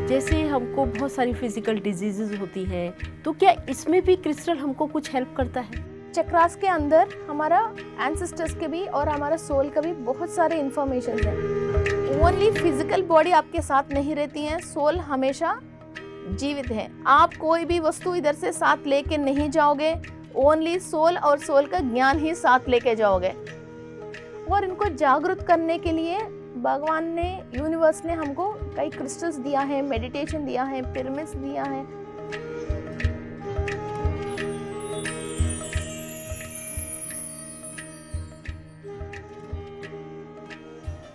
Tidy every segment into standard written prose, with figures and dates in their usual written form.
जैसे हमको बहुत सारी फिजिकल डिजीजेज होती हैं, तो क्या इसमें भी क्रिस्टल हमको कुछ हेल्प करता है? चक्रास के अंदर हमारा एंसेस्टर्स के भी और हमारा सोल का भी बहुत सारे इंफॉर्मेशन है। ओनली फिजिकल बॉडी आपके साथ नहीं रहती है, सोल हमेशा जीवित है। आप कोई भी वस्तु इधर से साथ लेके नहीं जाओगे, ओनली सोल और सोल का ज्ञान ही साथ लेके जाओगे। और इनको जागरूक करने के लिए भगवान ने, यूनिवर्स ने हमको कई क्रिस्टल्स दिया है, मेडिटेशन दिया है, पिरामिड्स दिया है।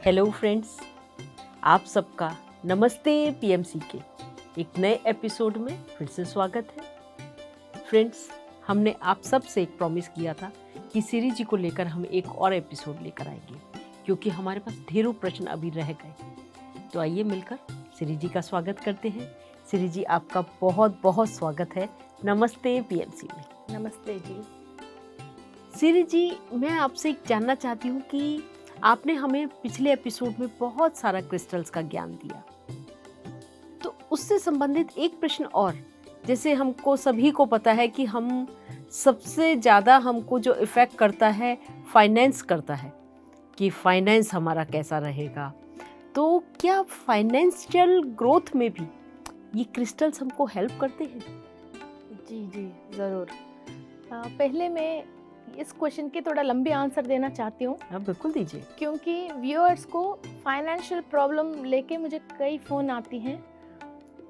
हेलो फ्रेंड्स, आप सबका नमस्ते पीएमसी के एक नए एपिसोड में फिर से स्वागत है। फ्रेंड्स, हमने आप सब से एक प्रॉमिस किया था कि सिरी जी को लेकर हम एक और एपिसोड लेकर आएंगे, क्योंकि हमारे पास ढेरों प्रश्न अभी रह गए। तो आइए मिलकर सिरी जी का स्वागत करते हैं। सिरी जी, आपका बहुत बहुत स्वागत है नमस्ते पीएमसी में। नमस्ते जी। सिरी जी, मैं आपसे एक जानना चाहती हूँ कि आपने हमें पिछले एपिसोड में बहुत सारा क्रिस्टल्स का ज्ञान दिया, तो उससे संबंधित एक प्रश्न और। जैसे हमको सभी को पता है कि हम सबसे ज़्यादा हमको जो इफ़ेक्ट करता है फाइनेंस करता है, कि फाइनेंस हमारा कैसा रहेगा। तो क्या फाइनेंशियल ग्रोथ में भी ये क्रिस्टल्स हमको हेल्प करते हैं? जी जी ज़रूर। पहले मैं इस क्वेश्चन के थोड़ा लंबी आंसर देना चाहती हूँ। हाँ, बिल्कुल दीजिए। क्योंकि व्यूअर्स को फाइनेंशियल प्रॉब्लम लेके मुझे कई फ़ोन आती हैं।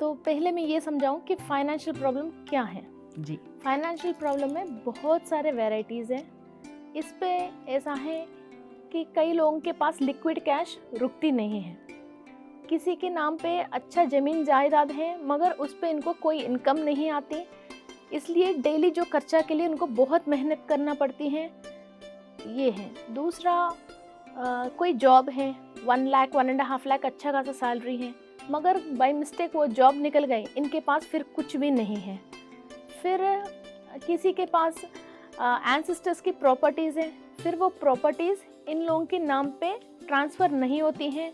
तो पहले मैं ये समझाऊं कि फाइनेंशियल प्रॉब्लम क्या है। जी, फाइनेंशियल प्रॉब्लम में बहुत सारे वैरायटीज़ हैं। इस पे ऐसा है कि कई लोगों के पास लिक्विड कैश रुकती नहीं है, किसी के नाम पे अच्छा ज़मीन जायदाद है मगर उस पे इनको कोई इनकम नहीं आती, इसलिए डेली जो खर्चा के लिए उनको बहुत मेहनत करना पड़ती है, ये है। दूसरा, कोई जॉब है, 1 लाख 1.5 लाख अच्छा खासा सैलरी है, मगर बाय मिस्टेक वो जॉब निकल गई, इनके पास फिर कुछ भी नहीं है। फिर किसी के पास एंसेस्टर्स की प्रॉपर्टीज़ हैं, फिर वो प्रॉपर्टीज़ इन लोगों के नाम पे ट्रांसफ़र नहीं होती हैं।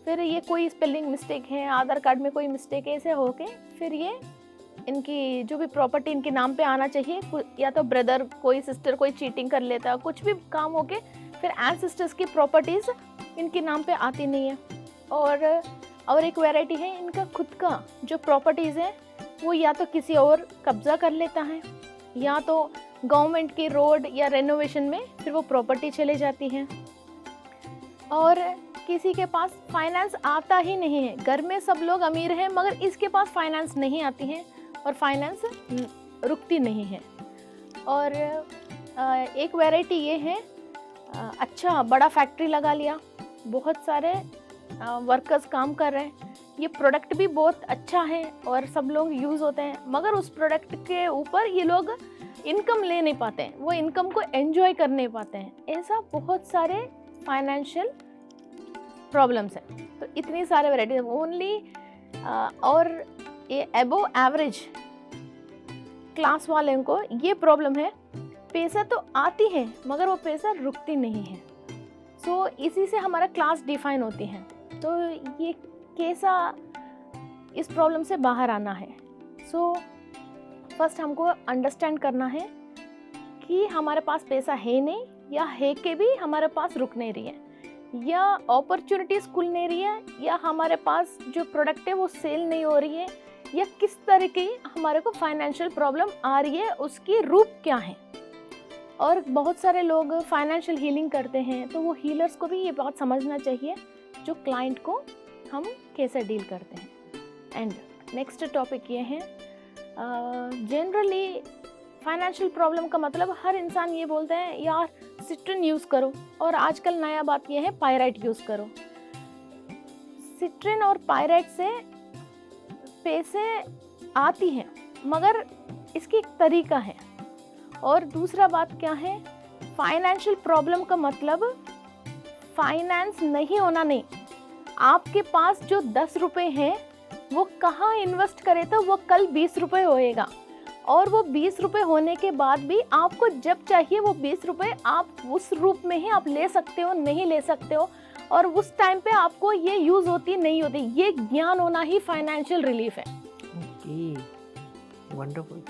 फिर ये कोई स्पेलिंग मिस्टेक है, आधार कार्ड में कोई मिस्टेक है, ऐसे होके फिर ये इनकी जो भी प्रॉपर्टी इनके नाम पे आना चाहिए, या तो ब्रदर, कोई सिस्टर, कोई चीटिंग कर लेता है, कुछ भी काम होके फिर एंसेस्टर्स की प्रॉपर्टीज़ इनके नाम पे आती नहीं है। और एक वैरायटी है, इनका खुद का जो प्रॉपर्टीज़ है वो या तो किसी और कब्ज़ा कर लेता है, या तो गवर्नमेंट की रोड या रेनोवेशन में फिर वो प्रॉपर्टी चले जाती हैं। और किसी के पास फाइनेंस आता ही नहीं है, घर में सब लोग अमीर हैं मगर इसके पास फाइनेंस नहीं आती है और फाइनेंस रुकती नहीं है। और एक वैरायटी ये है, अच्छा बड़ा फैक्ट्री लगा लिया, बहुत सारे वर्कर्स काम कर रहे हैं, ये प्रोडक्ट भी बहुत अच्छा है और सब लोग यूज़ होते हैं, मगर उस प्रोडक्ट के ऊपर ये लोग इनकम ले नहीं पाते हैं, वो इनकम को एंजॉय कर नहीं पाते हैं। ऐसा बहुत सारे फाइनेंशियल प्रॉब्लम्स हैं। तो इतनी सारे वैरायटी ओनली। और ये एबो एवरेज क्लास वाले को ये प्रॉब्लम है, पैसा तो आती है मगर वो पैसा रुकती नहीं है। सो इसी से हमारा क्लास डिफाइन होती है। तो ये कैसा इस प्रॉब्लम से बाहर आना है। सो फर्स्ट हमको अंडरस्टैंड करना है कि हमारे पास पैसा है नहीं, या है के भी हमारे पास रुक नहीं रही है, या अपॉर्चुनिटीज़ खुल नहीं रही है, या हमारे पास जो प्रोडक्ट है वो सेल नहीं हो रही है, या किस तरह की हमारे को फाइनेंशियल प्रॉब्लम आ रही है, उसकी रूप क्या है। और बहुत सारे लोग फाइनेंशियल हीलिंग करते हैं, तो वो हीलर्स को भी ये बात समझना चाहिए जो क्लाइंट को हम कैसे डील करते हैं। एंड नेक्स्ट टॉपिक ये है, जनरली फाइनेंशियल प्रॉब्लम का मतलब हर इंसान ये बोलते हैं यार सिट्रिन यूज़ करो, और आजकल नया बात ये है पायराइट यूज़ करो। सिट्रिन और पायराइट से पैसे आती हैं मगर इसकी एक तरीका है। और दूसरा बात क्या है, फाइनेंशियल प्रॉब्लम का मतलब फाइनेंस नहीं होना नहीं, आपके पास जो 10 रुपये हैं वो कहाँ इन्वेस्ट करे तो वो कल 20 रुपये होएगा, और वो 20 रुपये होने के बाद भी आपको जब चाहिए वो 20 रुपये आप उस रूप में ही आप ले सकते हो, नहीं ले सकते हो। और उस टाइम पे आपको ये यूज होती नहीं होती। ये ज्ञान होना ही फाइनेंशियल रिलीफ है। Okay, wonderful.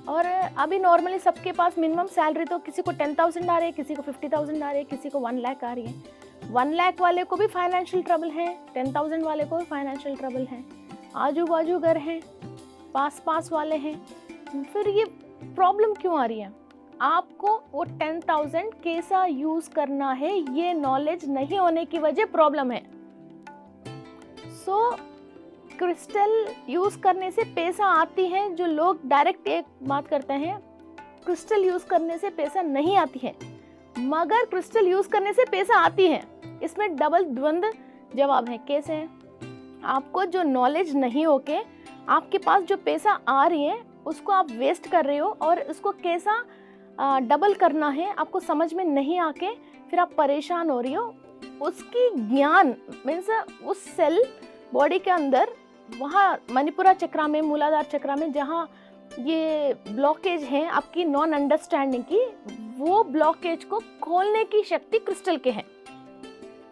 और अभी नॉर्मली सबके पास मिनिमम सैलरी तो किसी को 10,000 आ रही है, किसी को 50,000 आ रही है, किसी को 1 लाख आ रही है। 1 लाख वाले को भी फाइनेंशियल ट्रबल है, 10,000 वाले को भी फाइनेंशियल ट्रबल है, आजू बाजू घर हैं, पास पास वाले हैं। फिर ये प्रॉब्लम क्यों आ रही है? आपको वो 10,000 कैसा यूज करना है ये नॉलेज नहीं होने की वजह प्रॉब्लम है। सो क्रिस्टल यूज करने से पैसा आती है, जो लोग डायरेक्ट एक बात करते हैं, क्रिस्टल यूज करने से पैसा नहीं आती है, मगर क्रिस्टल यूज करने से पैसा आती है। इसमें डबल द्वंद जवाब है। कैसे? आपको जो नॉलेज नहीं होके आपके पास जो पैसा आ रही है उसको आप वेस्ट कर रहे हो, और उसको कैसा डबल करना है आपको समझ में नहीं आके फिर आप परेशान हो रही हो। उसकी ज्ञान मीन्स उस सेल बॉडी के अंदर, वहाँ मणिपुरा चक्रा में, मूलाधार चक्रा में, जहाँ ये ब्लॉकेज है आपकी नॉन अंडरस्टैंडिंग की, वो ब्लॉकेज को खोलने की शक्ति क्रिस्टल के है।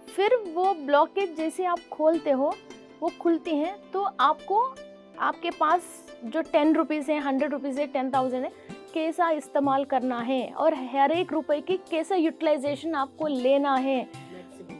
फिर वो ब्लॉकेज जैसे आप खोलते हो वो खुलती हैं, तो आपको आपके पास जो 10 रुपीज़ है, 100 रुपीज़ है, 10,000 है, कैसा इस्तेमाल करना है और हर एक रुपए की कैसा यूटिलाइजेशन आपको लेना है,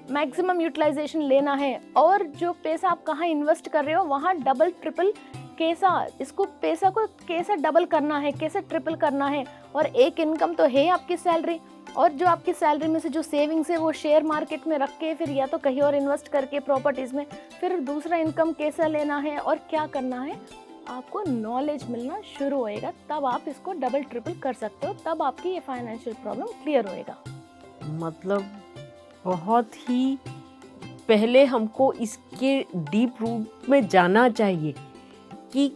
मैक्सिमम यूटिलाइजेशन लेना है। और जो पैसा आप कहाँ इन्वेस्ट कर रहे हो वहाँ डबल ट्रिपल कैसा, इसको पैसा को कैसा डबल करना है, कैसे ट्रिपल करना है। और एक इनकम तो है आपकी सैलरी, और जो आपकी सैलरी में से जो सेविंग्स है वो शेयर मार्केट में रख के फिर या तो कहीं और इन्वेस्ट करके प्रॉपर्टीज़ में, फिर दूसरा इनकम कैसा लेना है और क्या करना है, आपको नॉलेज मिलना शुरू होएगा। तब आप इसको डबल ट्रिपल कर सकते हो, तब आपकी ये फाइनेंशियल प्रॉब्लम क्लियर होएगा। मतलब बहुत ही पहले हमको इसके डीप रूट में जाना चाहिए कि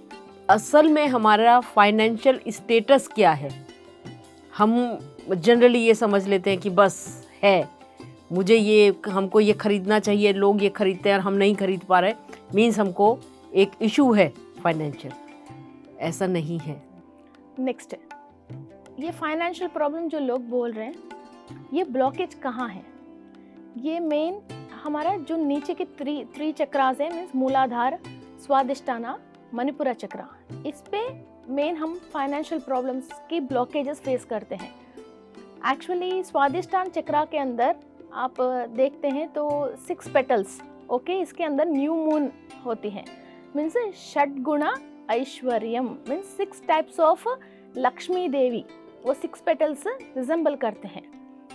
असल में हमारा फाइनेंशियल स्टेटस क्या है। हम जनरली ये समझ लेते हैं कि बस है, मुझे ये, हमको ये खरीदना चाहिए, लोग ये खरीदते हैं और हम नहीं खरीद पा रहे, मीन्स हमको एक इशू है फाइनेंशियल। ऐसा नहीं है। नेक्स्ट है, ये फाइनेंशियल प्रॉब्लम जो लोग बोल रहे हैं, ये ब्लॉकेज कहाँ है? ये मेन हमारा जो नीचे के थ्री चक्रास है, मीन्स मूलाधार, स्वादिष्टाना, मणिपुरा चक्रा, इस पे मेन हम फाइनेंशियल प्रॉब्लम्स की ब्लॉकेजेस फेस करते हैं। एक्चुअली स्वादिष्टान चक्रा के अंदर आप देखते हैं तो 6 पेटल्स, ओके, इसके अंदर न्यू मून होती है, मीन्स षड्गुणा ऐश्वर्यम, means 6 types of Lakshmi Devi, वो 6 पेटल्स रिजेंबल करते हैं।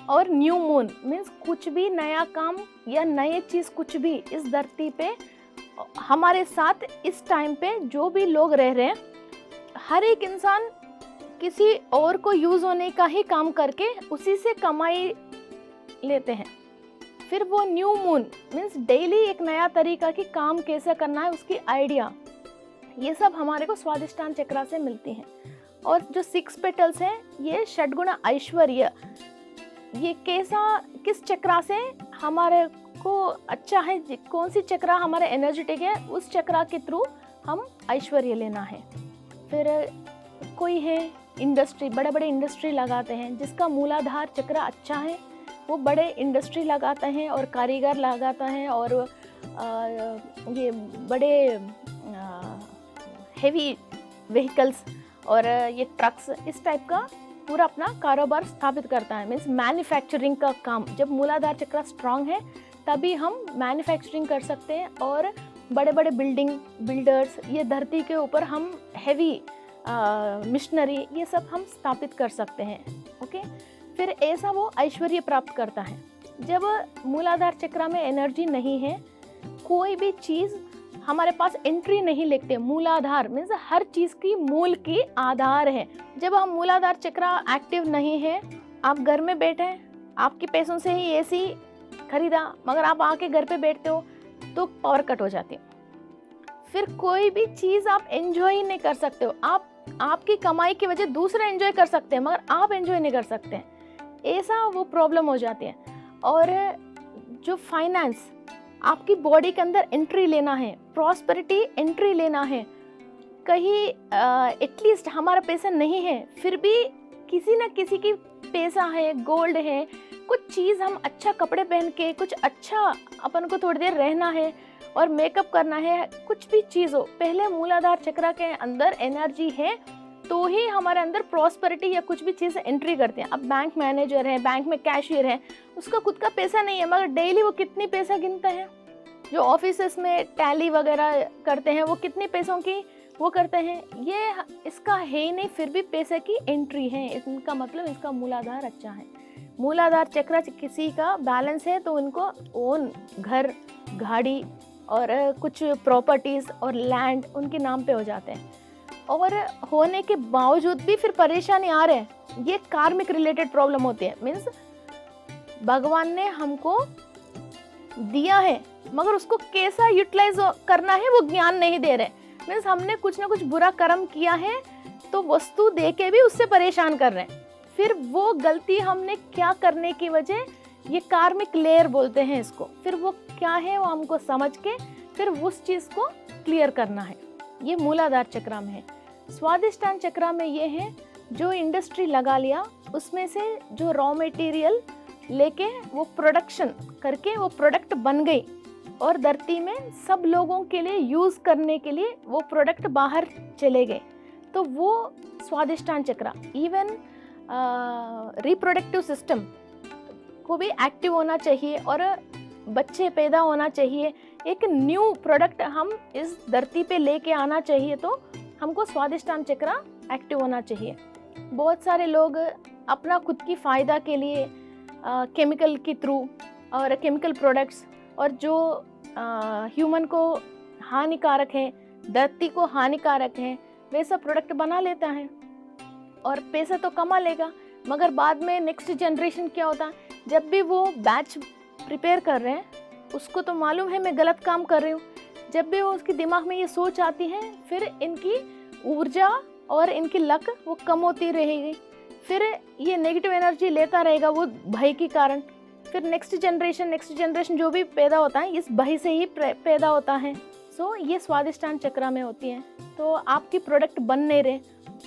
और न्यू मून मीन्स कुछ भी नया काम या नए चीज़ कुछ भी इस धरती पे हमारे साथ इस टाइम पे जो भी लोग रह रहे हैं, हर एक इंसान किसी और को यूज होने का ही काम करके उसी से कमाई लेते हैं। फिर वो न्यू मून मीन्स डेली एक नया तरीका की काम कैसे करना है उसकी आइडिया, ये सब हमारे को स्वादिष्टान चक्रा से मिलती हैं। और जो 6 पेटल्स हैं ये षड्गुण ऐश्वर्य, ये कैसा, किस चक्रा से हमारे को अच्छा है, कौन सी चक्रा हमारा एनर्जेटिक है, उस चक्रा के थ्रू हम ऐश्वर्य लेना है। फिर कोई है इंडस्ट्री, बड़े बड़े इंडस्ट्री लगाते हैं, जिसका मूलाधार चक्र अच्छा है वो बड़े इंडस्ट्री लगाते हैं और कारीगर लगाता है, और ये बड़े हेवी व्हीकल्स और ये ट्रक्स इस टाइप का पूरा अपना कारोबार स्थापित करता है, मीन्स मैन्युफैक्चरिंग का काम। जब मूलाधार चक्र स्ट्रांग है तभी हम मैन्युफैक्चरिंग कर सकते हैं, और बड़े बड़े बिल्डर्स, ये धरती के ऊपर हम हैवी मिशनरी ये सब हम स्थापित कर सकते हैं। ओके, फिर ऐसा वो ऐश्वर्य प्राप्त करता है। जब मूलाधार चक्र में एनर्जी नहीं है, कोई भी चीज़ हमारे पास एंट्री नहीं लेते। मूलाधार मीन्स हर चीज़ की मूल की आधार है। जब हम मूलाधार चक्र एक्टिव नहीं है, आप घर में बैठे हैं, आपके पैसों से ही एसी खरीदा, मगर आप आके घर पे बैठते हो तो पावर कट हो जाती है। फिर कोई भी चीज़ आप एंजॉय ही नहीं कर सकते हो। आपकी कमाई की वजह दूसरे एंजॉय कर सकते हैं, मगर आप एंजॉय नहीं कर सकते हैं, ऐसा वो प्रॉब्लम हो जाती है। और जो फाइनेंस, आपकी बॉडी के अंदर एंट्री लेना है, प्रॉस्पेरिटी एंट्री लेना है, कहीं एटलीस्ट हमारा पैसा नहीं है, फिर भी किसी न किसी की पैसा है, गोल्ड है, कुछ चीज़ हम अच्छा कपड़े पहन के, कुछ अच्छा अपन को थोड़ी देर रहना है और मेकअप करना है, कुछ भी चीज़ हो, पहले मूलाधार चक्र के अंदर एनर्जी है तो ही हमारे अंदर प्रॉस्पेरिटी या कुछ भी चीज़ एंट्री करते हैं। अब बैंक मैनेजर है, बैंक में कैशियर है, उसका खुद का पैसा नहीं है मगर डेली वो कितनी पैसा गिनता है। जो ऑफिसेस में टैली वगैरह करते हैं वो कितनी पैसों की वो करते हैं, ये इसका है ही नहीं, फिर भी पैसे की एंट्री है, इनका मतलब इसका मूलाधार अच्छा है। मूलाधार चक्र किसी का बैलेंस है तो उनको ओन घर, गाड़ी और कुछ प्रॉपर्टीज़ और लैंड उनके नाम पे हो जाते हैं, और होने के बावजूद भी फिर परेशानी आ रहे हैं। ये कार्मिक रिलेटेड प्रॉब्लम होती है। मीन्स भगवान ने हमको दिया है मगर उसको कैसा यूटिलाइज करना है वो ज्ञान नहीं दे रहे। मीन्स हमने कुछ ना कुछ बुरा कर्म किया है तो वस्तु दे के भी उससे परेशान कर रहे हैं। फिर वो गलती हमने क्या करने की वजह, ये कार्मिक लेयर बोलते हैं इसको, फिर वो क्या है वो हमको समझ के फिर उस चीज़ को क्लियर करना है। ये मूलाधार चक्र में है। स्वादिष्टान चक्र में ये है जो इंडस्ट्री लगा लिया उसमें से जो रॉ मटेरियल लेके वो प्रोडक्शन करके वो प्रोडक्ट बन गई और धरती में सब लोगों के लिए यूज़ करने के लिए वो प्रोडक्ट बाहर चले गए, तो वो स्वादिष्टान चक्र। इवन रिप्रोडक्टिव सिस्टम को भी एक्टिव होना चाहिए और बच्चे पैदा होना चाहिए, एक न्यू प्रोडक्ट हम इस धरती पे लेके आना चाहिए, तो हमको स्वादिष्टान चक्र एक्टिव होना चाहिए। बहुत सारे लोग अपना खुद की फ़ायदा के लिए केमिकल के थ्रू और केमिकल प्रोडक्ट्स और जो ह्यूमन को हानिकारक है, धरती को हानिकारक है, वैसा प्रोडक्ट बना लेता है और पैसा तो कमा लेगा, मगर बाद में नेक्स्ट जनरेशन क्या होता है, जब भी वो बैच प्रिपेयर कर रहे हैं उसको तो मालूम है मैं गलत काम कर रही हूँ, जब भी वो उसके दिमाग में ये सोच आती है फिर इनकी ऊर्जा और इनकी लक वो कम होती रहेगी, फिर ये नेगेटिव एनर्जी लेता रहेगा वो भय के कारण। फिर नेक्स्ट जनरेशन जो भी पैदा होता है इस भय से ही पैदा होता है। सो ये स्वादिष्टान चक्र में होती है। तो आपकी प्रोडक्ट बन नहीं रहे,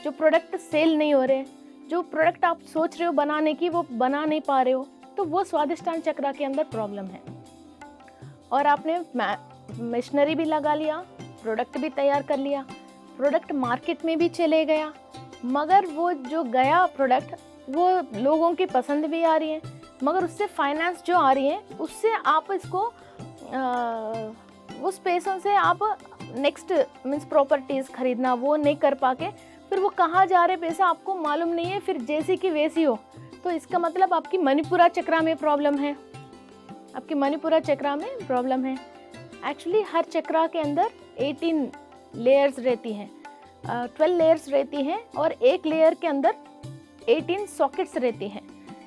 जो प्रोडक्ट सेल नहीं हो रहे, जो प्रोडक्ट आप सोच रहे हो बनाने की वो बना नहीं पा रहे हो, तो वो स्वादिष्टान चक्र के अंदर प्रॉब्लम है। और आपने मशीनरी भी लगा लिया, प्रोडक्ट भी तैयार कर लिया, प्रोडक्ट मार्केट में भी चले गया, मगर वो जो गया प्रोडक्ट वो लोगों की पसंद भी आ रही है, मगर उससे फाइनेंस जो आ रही है उससे आप इसको उस पैसों से आप नेक्स्ट मीन्स प्रॉपर्टीज़ खरीदना वो नहीं कर पाके, फिर वो कहाँ जा रहे पैसा आपको मालूम नहीं है, फिर जैसी की वैसी हो, तो इसका मतलब आपकी मणिपुरा चक्र में प्रॉब्लम है, आपकी मणिपुरा चक्र में प्रॉब्लम है। एक्चुअली हर चक्र के अंदर 18 लेयर्स रहती हैं, 12 लेयर्स रहती हैं और एक लेयर के अंदर 18 सॉकेट्स रहती हैं।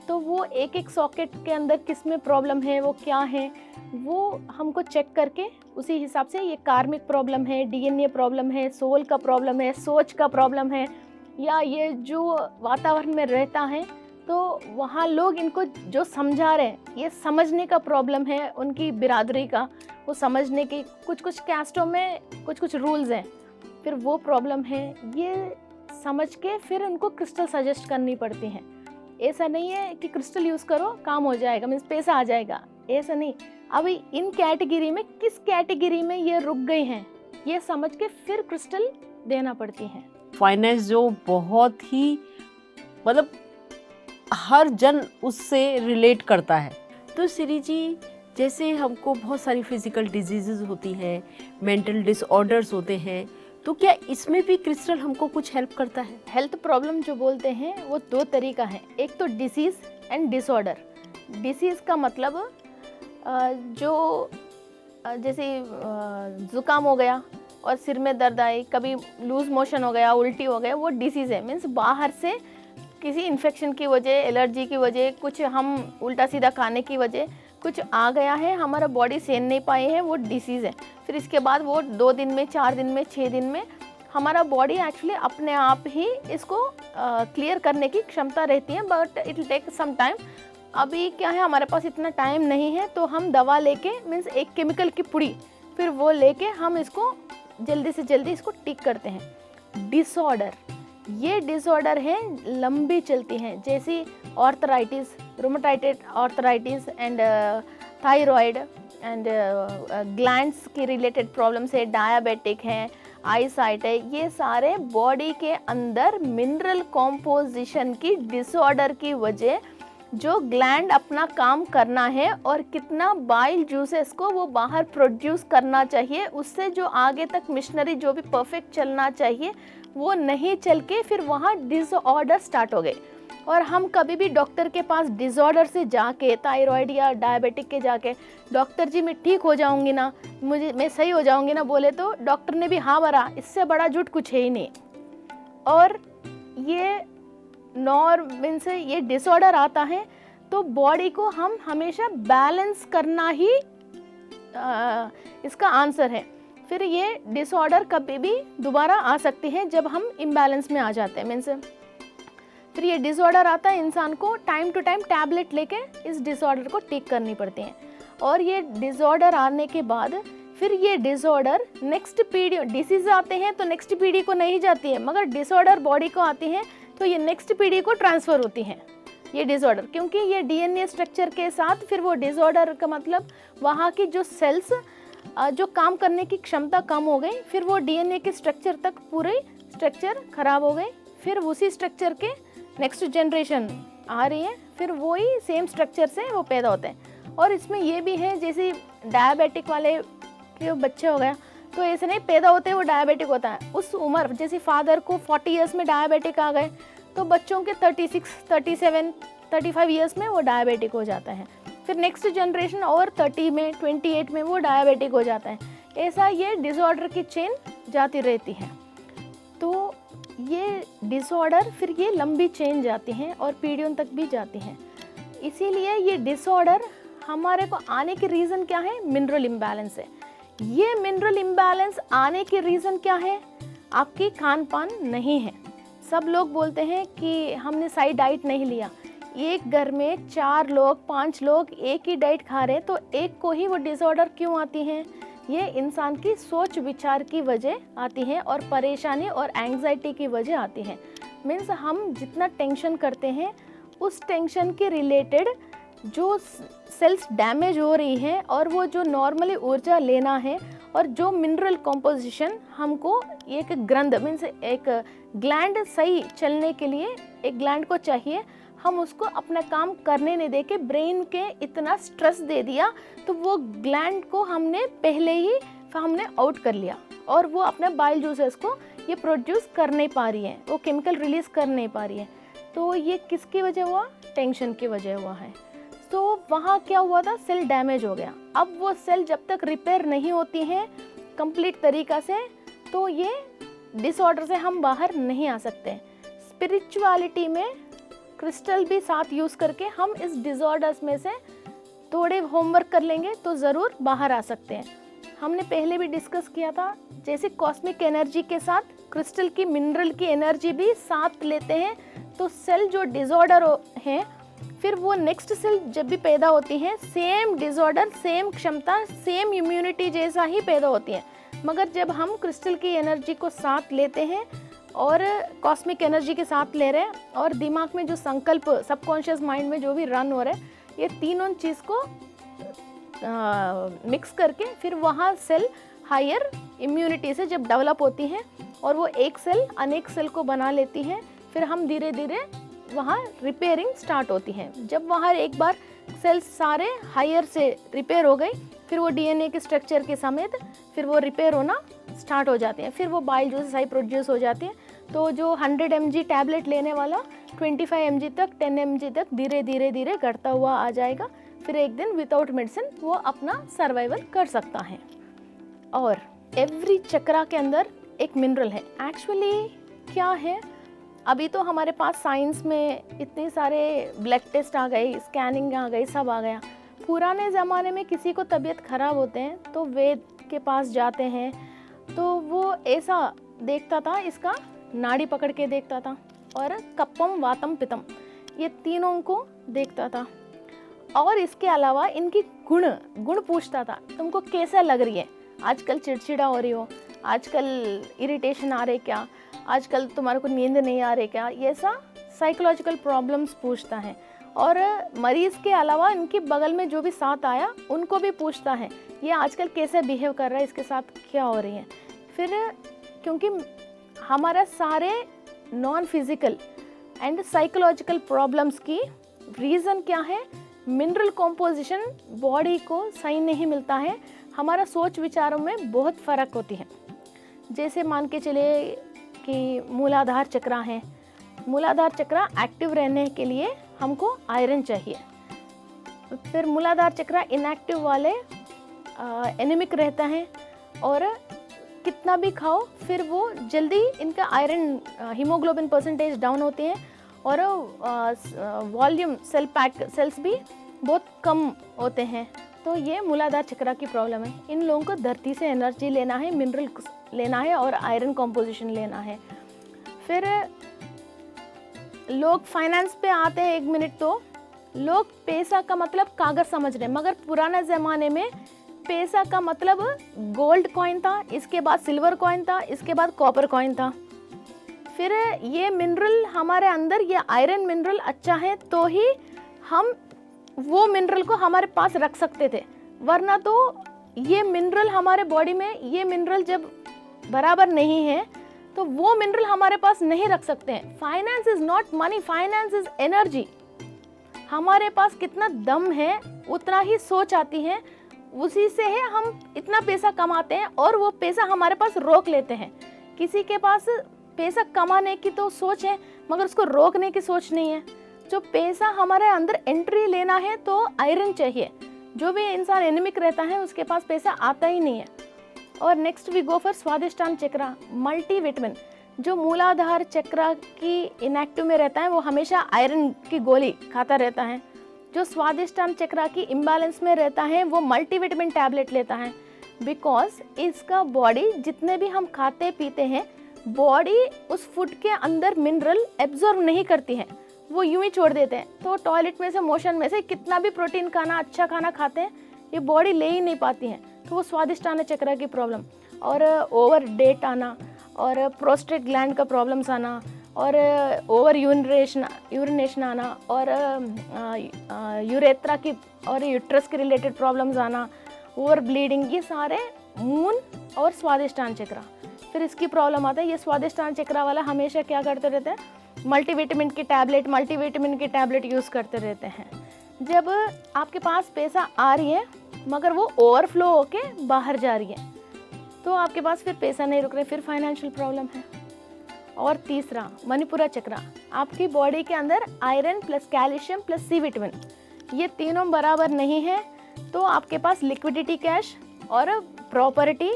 तो वो एक एक सॉकेट के अंदर किस में प्रॉब्लम है, वो क्या है, वो हमको चेक करके उसी हिसाब से ये कार्मिक प्रॉब्लम है, डीएनए प्रॉब्लम है, सोल का प्रॉब्लम है, सोच का प्रॉब्लम है, या ये जो वातावरण में रहता है तो वहाँ लोग इनको जो समझा रहे हैं ये समझने का प्रॉब्लम है, उनकी बिरादरी का वो समझने की, कुछ कैस्टों में कुछ रूल्स हैं, फिर वो प्रॉब्लम है, ये समझ के फिर उनको क्रिस्टल सजेस्ट करनी पड़ती हैं। ऐसा नहीं है कि क्रिस्टल यूज़ करो काम हो जाएगा, मीन्स पैसा आ जाएगा, ऐसा नहीं। अभी इन कैटेगरी में किस कैटेगरी में ये रुक गई हैं ये समझ के फिर क्रिस्टल देना पड़ती हैं। फाइनेंस जो बहुत ही मतलब हर जन उससे रिलेट करता है। तो श्री जी, जैसे हमको बहुत सारी फिजिकल डिजीज़ होती हैं, मेंटल डिसऑर्डर्स होते हैं, तो क्या इसमें भी क्रिस्टल हमको कुछ हेल्प करता है? हेल्थ प्रॉब्लम जो बोलते हैं वो दो तरीका है, एक तो डिसीज़ एंड डिसऑर्डर। डिसीज़ का मतलब जो जैसे ज़ुकाम हो गया और सिर में दर्द आई, कभी लूज़ मोशन हो गया, उल्टी हो गया, वो डिसीज़ है। मीन्स बाहर से किसी इन्फेक्शन की वजह, एलर्जी की वजह, कुछ हम उल्टा सीधा खाने की वजह कुछ आ गया है, हमारा बॉडी सहन नहीं पाए है, वो डिसीज़ है। फिर इसके बाद वो 2 दिन में, 4 दिन में, 6 दिन में हमारा बॉडी एक्चुअली अपने आप ही इसको क्लियर करने की क्षमता रहती है, but it will take some time. अभी क्या है, हमारे पास इतना टाइम नहीं है, तो हम दवा लेके मीन्स एक केमिकल की पुड़ी, फिर वो लेके हम इसको जल्दी से जल्दी इसको ठीक करते हैं। डिसऑर्डर, ये डिसऑर्डर है लंबी चलती हैं, जैसे arthritis, rheumatoid arthritis and thyroid and glands की रिलेटेड प्रॉब्लम्स है, डायबिटिक है, आईसाइट है, ये सारे बॉडी के अंदर मिनरल कॉम्पोजिशन की डिसऑर्डर की वजह जो ग्लैंड अपना काम करना है और कितना बाइल जूसेस को वो बाहर प्रोड्यूस करना चाहिए, उससे जो आगे तक मिशनरी जो भी परफेक्ट चलना चाहिए वो नहीं चल के फिर वहाँ डिसऑर्डर स्टार्ट हो गए। और हम कभी भी डॉक्टर के पास डिसऑर्डर से जाके, थायराइड या डायबिटिक के जाके, डॉक्टर जी मैं ठीक हो जाऊंगी ना, मैं सही हो जाऊंगी ना बोले तो डॉक्टर ने भी हाँ भरा, इससे बड़ा झूठ कुछ है ही नहीं। और ये मीन्स ये डिसऑर्डर आता है तो बॉडी को हम हमेशा बैलेंस करना ही इसका आंसर है। फिर ये डिसऑर्डर कभी भी दोबारा आ सकती है जब हम इम्बैलेंस में आ जाते हैं। मीन्स फिर ये डिसऑर्डर आता है, इंसान को टाइम टू टाइम टैबलेट लेके इस डिसऑर्डर को ठीक करनी पड़ती है। और ये डिसऑर्डर आने के बाद फिर ये डिसऑर्डर नेक्स्ट पीढ़ी, डिसीज आते हैं तो नेक्स्ट पीढ़ी को नहीं जाती है, मगर डिसऑर्डर बॉडी को आती है तो ये नेक्स्ट पीढ़ी को ट्रांसफ़र होती है ये डिसऑर्डर, क्योंकि ये डीएनए स्ट्रक्चर के साथ फिर वो डिसऑर्डर का मतलब वहाँ की जो सेल्स जो काम करने की क्षमता कम हो गई, फिर वो डीएनए के स्ट्रक्चर तक पूरे स्ट्रक्चर खराब हो गई, फिर उसी स्ट्रक्चर के नेक्स्ट जनरेशन आ रही है, फिर वही सेम स्ट्रक्चर से वो पैदा होते हैं। और इसमें ये भी है, जैसे डायबिटिक वाले के बच्चे हो गया तो ऐसे नहीं पैदा होते वो डायबिटिक होता है, उस उम्र जैसे फादर को 40 इयर्स में डायबिटिक आ गए तो बच्चों के 36, 37, 35 इयर्स में वो डायबिटिक हो जाता है, फिर नेक्स्ट जनरेशन और 30 में, 28 में वो डायबिटिक हो जाता है। ऐसा ये डिसऑर्डर की चेन जाती रहती है। तो ये डिसऑर्डर फिर ये लंबी चेन जाती हैं और पीढ़ियों तक भी जाती हैं। इसीलिए ये डिसऑर्डर हमारे को आने के रीज़न क्या है? मिनरल इम्बैलेंस है। ये मिनरल इम्बैलेंस आने के रीज़न क्या है? आपकी खान पान नहीं है। सब लोग बोलते हैं कि हमने सही डाइट नहीं लिया। एक घर में 4 लोग 5 लोग एक ही डाइट खा रहे तो एक को ही वो डिसऑर्डर क्यों आती हैं? ये इंसान की सोच विचार की वजह आती है और परेशानी और एंग्जाइटी की वजह आती है। मीन्स हम जितना टेंशन करते हैं उस टेंशन के रिलेटेड जो सेल्स डैमेज हो रही हैं और वो जो नॉर्मली ऊर्जा लेना है और जो मिनरल कॉम्पोजिशन हमको एक ग्रंथ मीन्स एक ग्लैंड सही चलने के लिए एक ग्लैंड को चाहिए, हम उसको अपना काम करने नहीं दे के ब्रेन के इतना स्ट्रेस दे दिया तो वो ग्लैंड को हमने पहले ही आउट कर लिया और वो अपने बाइल जूसेस को ये प्रोड्यूस कर नहीं पा रही है, वो केमिकल रिलीज कर नहीं पा रही है। तो ये किसकी वजह हुआ? टेंशन की वजह हुआ है। तो वहाँ क्या हुआ था? सेल डैमेज हो गया। अब वो सेल जब तक रिपेयर नहीं होती हैं कंप्लीट तरीक़ा से तो ये डिसऑर्डर से हम बाहर नहीं आ सकते। स्पिरिचुअलिटी में क्रिस्टल भी साथ यूज़ करके हम इस डिसऑर्डर्स में से थोड़े होमवर्क कर लेंगे तो ज़रूर बाहर आ सकते हैं। हमने पहले भी डिस्कस किया था, जैसे कॉस्मिक एनर्जी के साथ क्रिस्टल की मिनरल की एनर्जी भी साथ लेते हैं तो सेल जो डिसऑर्डर हैं फिर वो नेक्स्ट सेल जब भी पैदा होती हैं सेम डिसऑर्डर, सेम क्षमता, सेम इम्यूनिटी जैसा ही पैदा होती है। मगर जब हम क्रिस्टल की एनर्जी को साथ लेते हैं और कॉस्मिक एनर्जी के साथ ले रहे हैं और दिमाग में जो संकल्प सबकॉन्शियस माइंड में जो भी रन हो रहा है ये तीनों चीज़ को मिक्स करके फिर वहाँ सेल हायर इम्यूनिटी से जब डेवलप होती हैं और वो एक सेल अनेक सेल को बना लेती हैं, फिर हम धीरे धीरे वहाँ रिपेयरिंग स्टार्ट होती है। जब वहाँ एक बार सेल्स सारे हायर से रिपेयर हो गई फिर वो डीएनए के स्ट्रक्चर के समेत फिर वो रिपेयर होना स्टार्ट हो जाते हैं, फिर वो बाइल जूसेस सही प्रोड्यूस हो जाते हैं। तो जो 100 mg टैबलेट लेने वाला 25 mg तक 10 mg तक धीरे धीरे धीरे घटता हुआ आ जाएगा, फिर एक दिन विदाउट मेडिसिन वो अपना सर्वाइवल कर सकता है। और एवरी चक्रा के अंदर एक मिनरल है। एक्चुअली क्या है, अभी तो हमारे पास साइंस में इतने सारे ब्लड टेस्ट आ गए, स्कैनिंग आ गई, सब आ गया। पुराने ज़माने में किसी को तबीयत ख़राब होते हैं तो वैद के पास जाते हैं तो वो ऐसा देखता था, इसका नाड़ी पकड़ के देखता था और कप्पम वातम पितम ये तीनों को देखता था और इसके अलावा इनकी गुण पूछता था, तुमको कैसा लग रही है, आजकल चिड़चिड़ा हो रही हो, आजकल इरिटेशन आ रहे क्या, आजकल तुम्हारे को नींद नहीं आ रही क्या, ये ऐसा साइकोलॉजिकल प्रॉब्लम्स पूछता है। और मरीज के अलावा इनके बगल में जो भी साथ आया उनको भी पूछता है ये आजकल कैसे बिहेव कर रहा है, इसके साथ क्या हो रही है। फिर क्योंकि हमारा सारे non physical and psychological problems की रीज़न क्या है, मिनरल कॉम्पोजिशन बॉडी को सही नहीं मिलता है, हमारा सोच विचारों में बहुत फ़र्क होती है। जैसे मान के चले कि मूलाधार चक्र है, मूलाधार चक्र एक्टिव रहने के लिए हमको आयरन चाहिए। फिर मूलाधार चक्र इनएक्टिव वाले एनीमिक रहता है और कितना भी खाओ फिर वो जल्दी इनका आयरन हीमोग्लोबिन परसेंटेज डाउन होती है और वॉल्यूम सेल्स भी बहुत कम होते हैं। तो ये मूलाधार चक्र की प्रॉब्लम है। इन लोगों को धरती से एनर्जी लेना है, मिनरल लेना है और आयरन कॉम्पोजिशन लेना है। फिर लोग फाइनेंस पे आते हैं 1 मिनट, तो लोग पैसा का मतलब कागज समझ रहे हैं, मगर पुराने ज़माने में पैसा का मतलब गोल्ड कॉइन था, इसके बाद सिल्वर कॉइन था, इसके बाद कॉपर कॉइन था। फिर ये मिनरल हमारे अंदर, ये आयरन मिनरल अच्छा है तो ही हम वो मिनरल को हमारे पास रख सकते थे, वरना तो ये मिनरल हमारे बॉडी में, ये मिनरल जब बराबर नहीं है तो वो मिनरल हमारे पास नहीं रख सकते हैं। Finance is not money, finance is energy. हमारे पास कितना दम है उतना ही सोच आती है, उसी से है हम इतना पैसा कमाते हैं और वो पैसा हमारे पास रोक लेते हैं। किसी के पास पैसा कमाने की तो सोच है मगर उसको रोकने की सोच नहीं है। जो पैसा हमारे अंदर एंट्री लेना है तो आयरन चाहिए। जो भी इंसान एनीमिक रहता है उसके पास पैसा आता ही नहीं है। और next we go for Svadhisthana chakra, multivitamin. जो मूलाधार चक्र की इनएक्टिव में रहता है वो हमेशा आयरन की गोली खाता रहता है। जो स्वादिष्टान चक्र की इम्बैलेंस में रहता है वो मल्टीविटामिन टैबलेट लेता है, बिकॉज इसका बॉडी जितने भी हम खाते पीते हैं बॉडी उस फूड के अंदर मिनरल एब्जॉर्ब नहीं करती है, वो यूं ही छोड़ देते हैं। तो टॉयलेट में से, मोशन में से कितना भी प्रोटीन खाना, अच्छा खाना खाते हैं ये बॉडी ले ही नहीं पाती है। तो वो स्वादिष्टान चक्र की प्रॉब्लम और ओवर डेट आना और प्रोस्टेट ग्लैंड का प्रॉब्लम्स आना और ओवर यूरिनेशन आना और यूरेथ्रा की और यूट्रस के रिलेटेड प्रॉब्लम्स आना, ओवर ब्लीडिंग, ये सारे मून और स्वादिष्टान चक्र। फिर इसकी प्रॉब्लम आता है, ये स्वादिष्टान चक्र वाला हमेशा क्या करते रहते हैं, मल्टीविटामिन की टैबलेट यूज़ करते रहते हैं। जब आपके पास पैसा आ रही है मगर वो ओवरफ्लो होके बाहर जा रही है तो आपके पास फिर पैसा नहीं रुक रहा, फिर फाइनेंशियल प्रॉब्लम है। और तीसरा मणिपुरा चक्र, आपकी बॉडी के अंदर iron plus calcium plus C vitamin ये तीनों बराबर नहीं है तो आपके पास लिक्विडिटी कैश और प्रॉपर्टी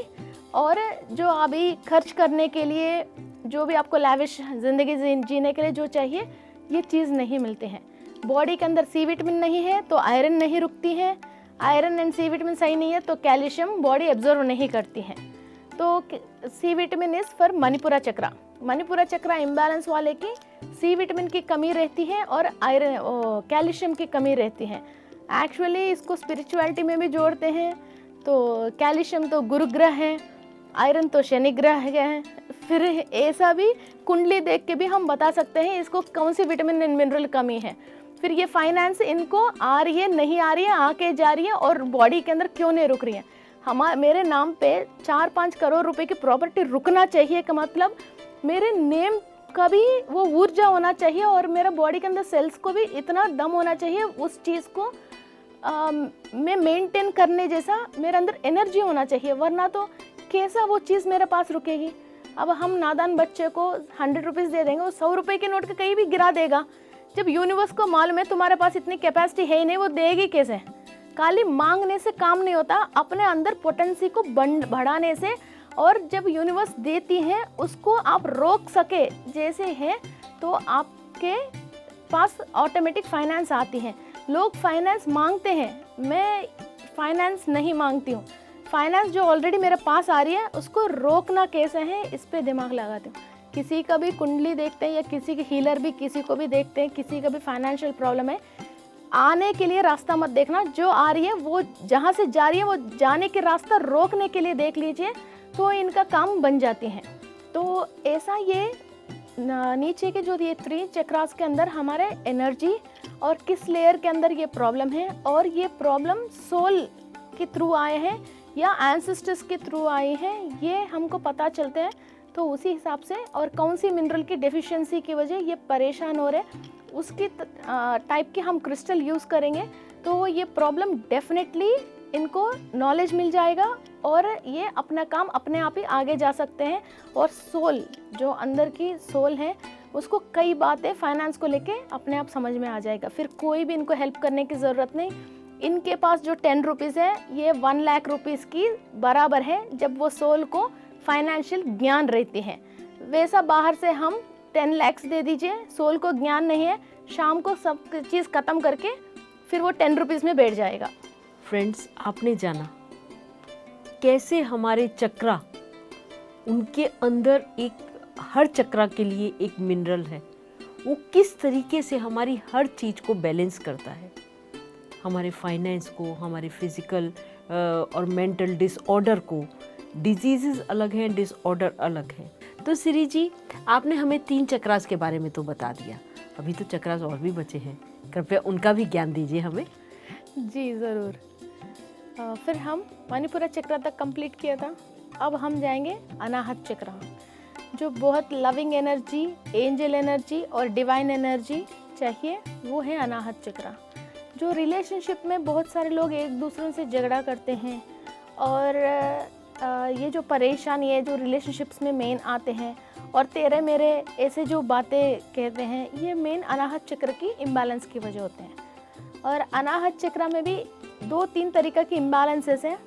और जो अभी खर्च करने के लिए, जो भी आपको लैविश ज़िंदगी जीने के लिए जो चाहिए, ये चीज़ नहीं मिलते हैं। बॉडी के अंदर सी विटामिन नहीं है तो आयरन नहीं रुकती है, आयरन एंड सी विटामिन सही नहीं है तो कैल्शियम बॉडी एब्जॉर्ब नहीं करती है। तो C vitamin is for Manipura chakra. Manipura चक्र इम्बैलेंस वाले की सी विटामिन की कमी रहती है और आयरन कैल्शियम की कमी रहती है। एक्चुअली इसको स्पिरिचुअलिटी में भी जोड़ते हैं तो कैल्शियम तो गुरु ग्रह है, आयरन तो शनि ग्रह है। फिर ऐसा भी कुंडली देख के भी हम बता सकते हैं इसको कौन सी विटामिन एंड मिनरल कमी है। फिर ये फाइनेंस इनको आ रही है, नहीं आ रही है, आके जा रही है और बॉडी के अंदर क्यों नहीं रुक रही है। मेरे नाम पे 4-5 करोड़ रुपए की प्रॉपर्टी रुकना चाहिए का मतलब मेरे नेम का भी वो ऊर्जा होना चाहिए और मेरा बॉडी के अंदर सेल्स को भी इतना दम होना चाहिए उस चीज़ को मैं मेंटेन करने जैसा मेरे अंदर एनर्जी होना चाहिए, वरना तो कैसा वो चीज़ मेरे पास रुकेगी। अब हम नादान बच्चे को 100 रुपीज़ दे देंगे, वो 100 रुपये के नोट के कहीं भी गिरा देगा। जब यूनिवर्स को मालूम है तुम्हारे पास इतनी कैपेसिटी है ही नहीं, वो देगी कैसे। खाली मांगने से काम नहीं होता, अपने अंदर पोटेंसी को बढ़ाने से। और जब यूनिवर्स देती है उसको आप रोक सके जैसे है तो आपके पास ऑटोमेटिक फाइनेंस आती है। लोग फाइनेंस मांगते हैं, मैं फाइनेंस नहीं मांगती हूँ। फाइनेंस जो ऑलरेडी मेरे पास आ रही है उसको रोकना कैसे है, इस पे दिमाग लगाती हूँ। किसी का भी कुंडली देखते हैं या किसी के हीलर भी किसी को भी देखते हैं, किसी का भी फाइनेंशियल प्रॉब्लम है, आने के लिए रास्ता मत देखना, जो आ रही है वो जहाँ से जा रही है वो जाने के रास्ता रोकने के लिए देख लीजिए तो इनका काम बन जाती हैं। तो ऐसा ये नीचे के जो ये 3 चक्रास के अंदर हमारे एनर्जी और किस लेयर के अंदर ये प्रॉब्लम है, और ये प्रॉब्लम सोल के थ्रू आए हैं या एंसेस्टर्स के थ्रू आए हैं, ये हमको पता चलते हैं। तो उसी हिसाब से, और कौन सी मिनरल की डेफिशिएंसी की वजह ये परेशान हो रहे हैं, उसकी टाइप के हम क्रिस्टल यूज़ करेंगे तो ये प्रॉब्लम डेफिनेटली इनको नॉलेज मिल जाएगा और ये अपना काम अपने आप ही आगे जा सकते हैं। और सोल, जो अंदर की सोल है, उसको कई बातें फाइनेंस को लेके अपने आप समझ में आ जाएगा। फिर कोई भी इनको हेल्प करने की ज़रूरत नहीं। इनके पास जो 10 रुपीज़ है, ये 1 लाख रुपीज़ की बराबर है जब वो सोल को फाइनेंशियल ज्ञान रहती है। वैसा बाहर से हम 10 लाख दे दीजिए, सोल को ज्ञान नहीं है, शाम को सब चीज़ ख़त्म करके फिर वो 10 रुपीज़ में बैठ जाएगा। फ्रेंड्स, आपने जाना कैसे हमारे चक्रा, उनके अंदर एक हर चक्रा के लिए एक मिनरल है, वो किस तरीके से हमारी हर चीज़ को बैलेंस करता है, हमारे फाइनेंस को, हमारे फिजिकल और मेंटल डिसऑर्डर को। डिजीज़ अलग हैं, डिसऑर्डर अलग हैं। तो श्री जी, आपने हमें 3 चक्रास के बारे में तो बता दिया, अभी तो चक्रास और भी बचे हैं, कृपया उनका भी ज्ञान दीजिए हमें। जी ज़रूर। फिर हम मणिपुरा चक्र तक कंप्लीट किया था, अब हम जाएंगे अनाहत चक्र, जो बहुत लविंग एनर्जी, एंजल एनर्जी और डिवाइन एनर्जी चाहिए, वो है अनाहत चक्र। जो रिलेशनशिप में बहुत सारे लोग एक दूसरे से झगड़ा करते हैं, और ये जो परेशानी है जो रिलेशनशिप्स में मेन आते हैं, और तेरे मेरे ऐसे जो बातें कहते हैं, ये मेन अनाहत चक्र की इम्बैलेंस की वजह होते हैं। और अनाहत चक्र में भी 2-3 तरीक़ा की इम्बैलेंसेस हैं।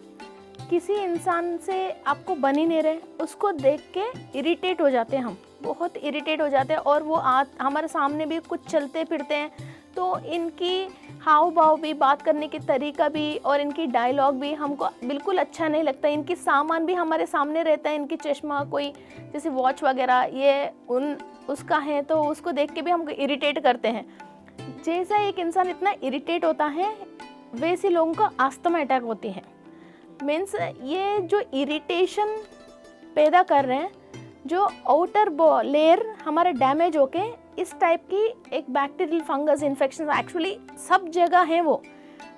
किसी इंसान से आपको बन ही नहीं रहे, उसको देख के इरिटेट हो जाते हैं, हम बहुत इरिटेट हो जाते हैं, और वो हमारे सामने भी कुछ चलते फिरते हैं तो इनकी हाव भाव भी, बात करने की तरीका भी और इनकी डायलॉग भी हमको बिल्कुल अच्छा नहीं लगता। इनकी सामान भी हमारे सामने रहता है, इनकी चश्मा, कोई जैसे वॉच वगैरह, ये उसका है, तो उसको देख के भी हमको इरिटेट करते हैं। जैसा एक इंसान इतना इरिटेट होता है, वैसे लोगों को अस्थमा अटैक होती है। मीन्स ये जो इरिटेशन पैदा कर रहे हैं, जो आउटर लेयर हमारे डैमेज होके इस टाइप की एक बैक्टीरियल फंगस इन्फेक्शन एक्चुअली सब जगह है वो,